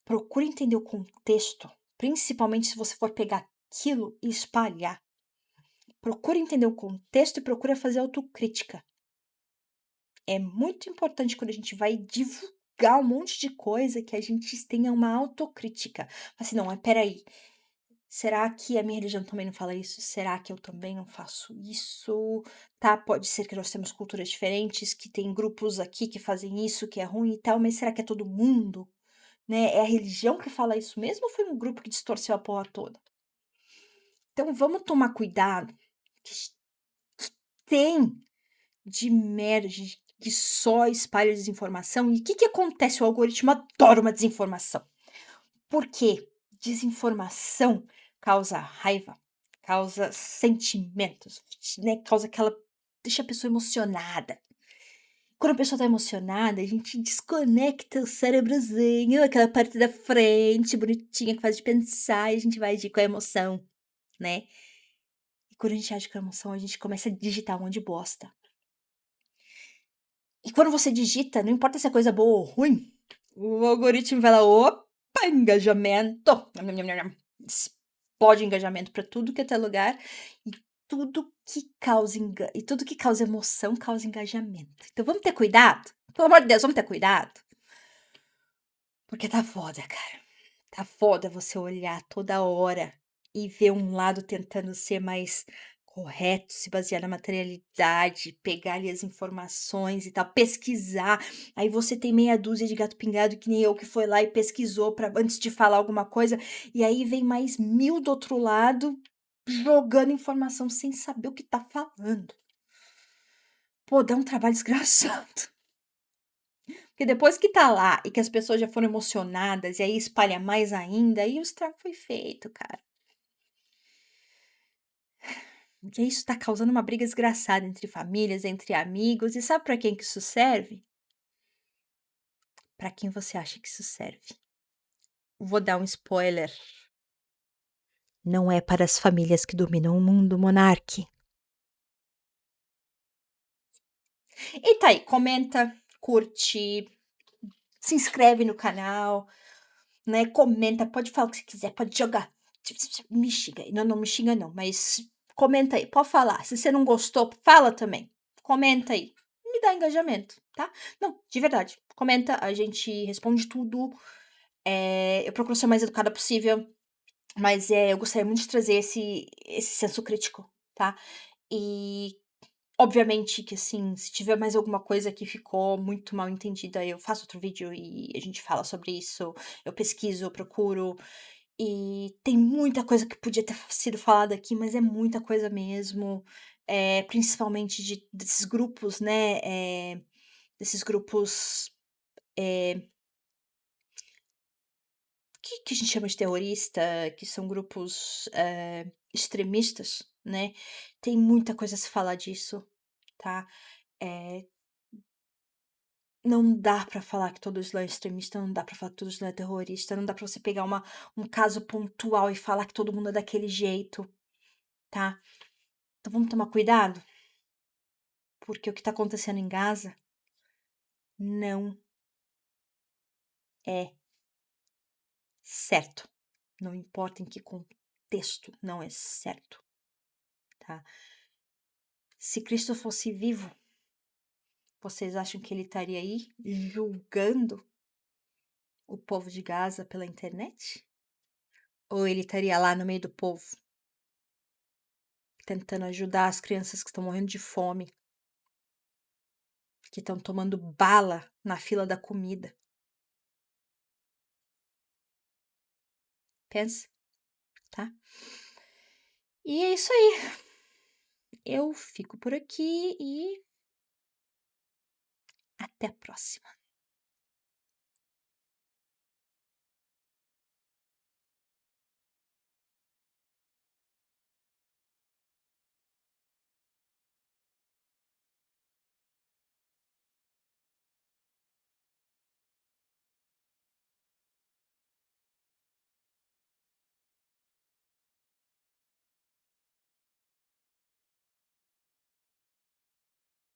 procure entender o contexto, principalmente se você for pegar aquilo e espalhar. Procure entender o contexto e procura fazer autocrítica. É muito importante quando a gente vai divulgar um monte de coisa que a gente tenha uma autocrítica. Assim, não, mas espera aí. Será que a minha religião também não fala isso? Será que eu também não faço isso? Tá, pode ser que nós temos culturas diferentes, que tem grupos aqui que fazem isso, que é ruim e tal, mas será que é todo mundo? Né? É a religião que fala isso mesmo ou foi um grupo que distorceu a porra toda? Então vamos tomar cuidado, que tem de merda, que só espalha desinformação. E o que que acontece? O algoritmo adora uma desinformação. Por quê? Desinformação causa raiva, causa sentimentos, né, causa aquela deixa a pessoa emocionada. Quando a pessoa tá emocionada, a gente desconecta o cérebrozinho, aquela parte da frente bonitinha que faz de pensar e a gente vai agir com a emoção, né. E quando a gente age com a emoção, a gente começa a digitar um monte de bosta. E quando você digita, não importa se é coisa boa ou ruim, o algoritmo vai lá: "Opa, engajamento, nham, nham, nham, nham", explode engajamento para tudo que é teu lugar, e tudo que causa emoção, causa engajamento. Então vamos ter cuidado? Pelo amor de Deus, vamos ter cuidado? Porque tá foda, cara. Tá foda você olhar toda hora e ver um lado tentando ser mais correto, se basear na materialidade, pegar ali as informações e tal, pesquisar. Aí você tem meia dúzia de gato pingado que nem eu que foi lá e pesquisou para antes de falar alguma coisa, e aí vem mais 1000 do outro lado jogando informação sem saber o que tá falando. Pô, dá um trabalho desgraçado. Porque depois que tá lá e que as pessoas já foram emocionadas e aí espalha mais ainda, aí o estrago foi feito, cara. Porque isso tá causando uma briga desgraçada entre famílias, entre amigos, e sabe pra quem que isso serve? Pra quem você acha que isso serve. Vou dar um spoiler. Não é para as famílias que dominam o mundo, monarque. E tá aí, comenta, curte, se inscreve no canal, né? Comenta, pode falar o que você quiser, pode jogar. Me xinga. Não, não me xinga, não, mas comenta aí, pode falar. Se você não gostou, fala também. Comenta aí. Me dá engajamento, tá? Não, de verdade. Comenta, a gente responde tudo. Eu procuro ser o mais educada possível, mas eu gostaria muito de trazer esse senso crítico, tá? E obviamente que, assim, se tiver mais alguma coisa que ficou muito mal entendida, eu faço outro vídeo e a gente fala sobre isso. Eu pesquiso, eu procuro. E tem muita coisa que podia ter sido falada aqui, mas é muita coisa mesmo. Principalmente desses grupos, né? Desses grupos que a gente chama de terrorista, que são grupos extremistas, né? Tem muita coisa a se falar disso, tá? Eh, não dá pra falar que todo Islã é extremista, não dá pra falar que todo Islã é terrorista, não dá pra você pegar um caso pontual e falar que todo mundo é daquele jeito, tá? Então vamos tomar cuidado, porque o que tá acontecendo em Gaza não é certo. Não importa em que contexto, não é certo, tá? Se Cristo fosse vivo, vocês acham que ele estaria aí julgando o povo de Gaza pela internet? Ou ele estaria lá no meio do povo, tentando ajudar as crianças que estão morrendo de fome, que estão tomando bala na fila da comida? Pensa, tá? E é isso aí. Eu fico por aqui e até a próxima.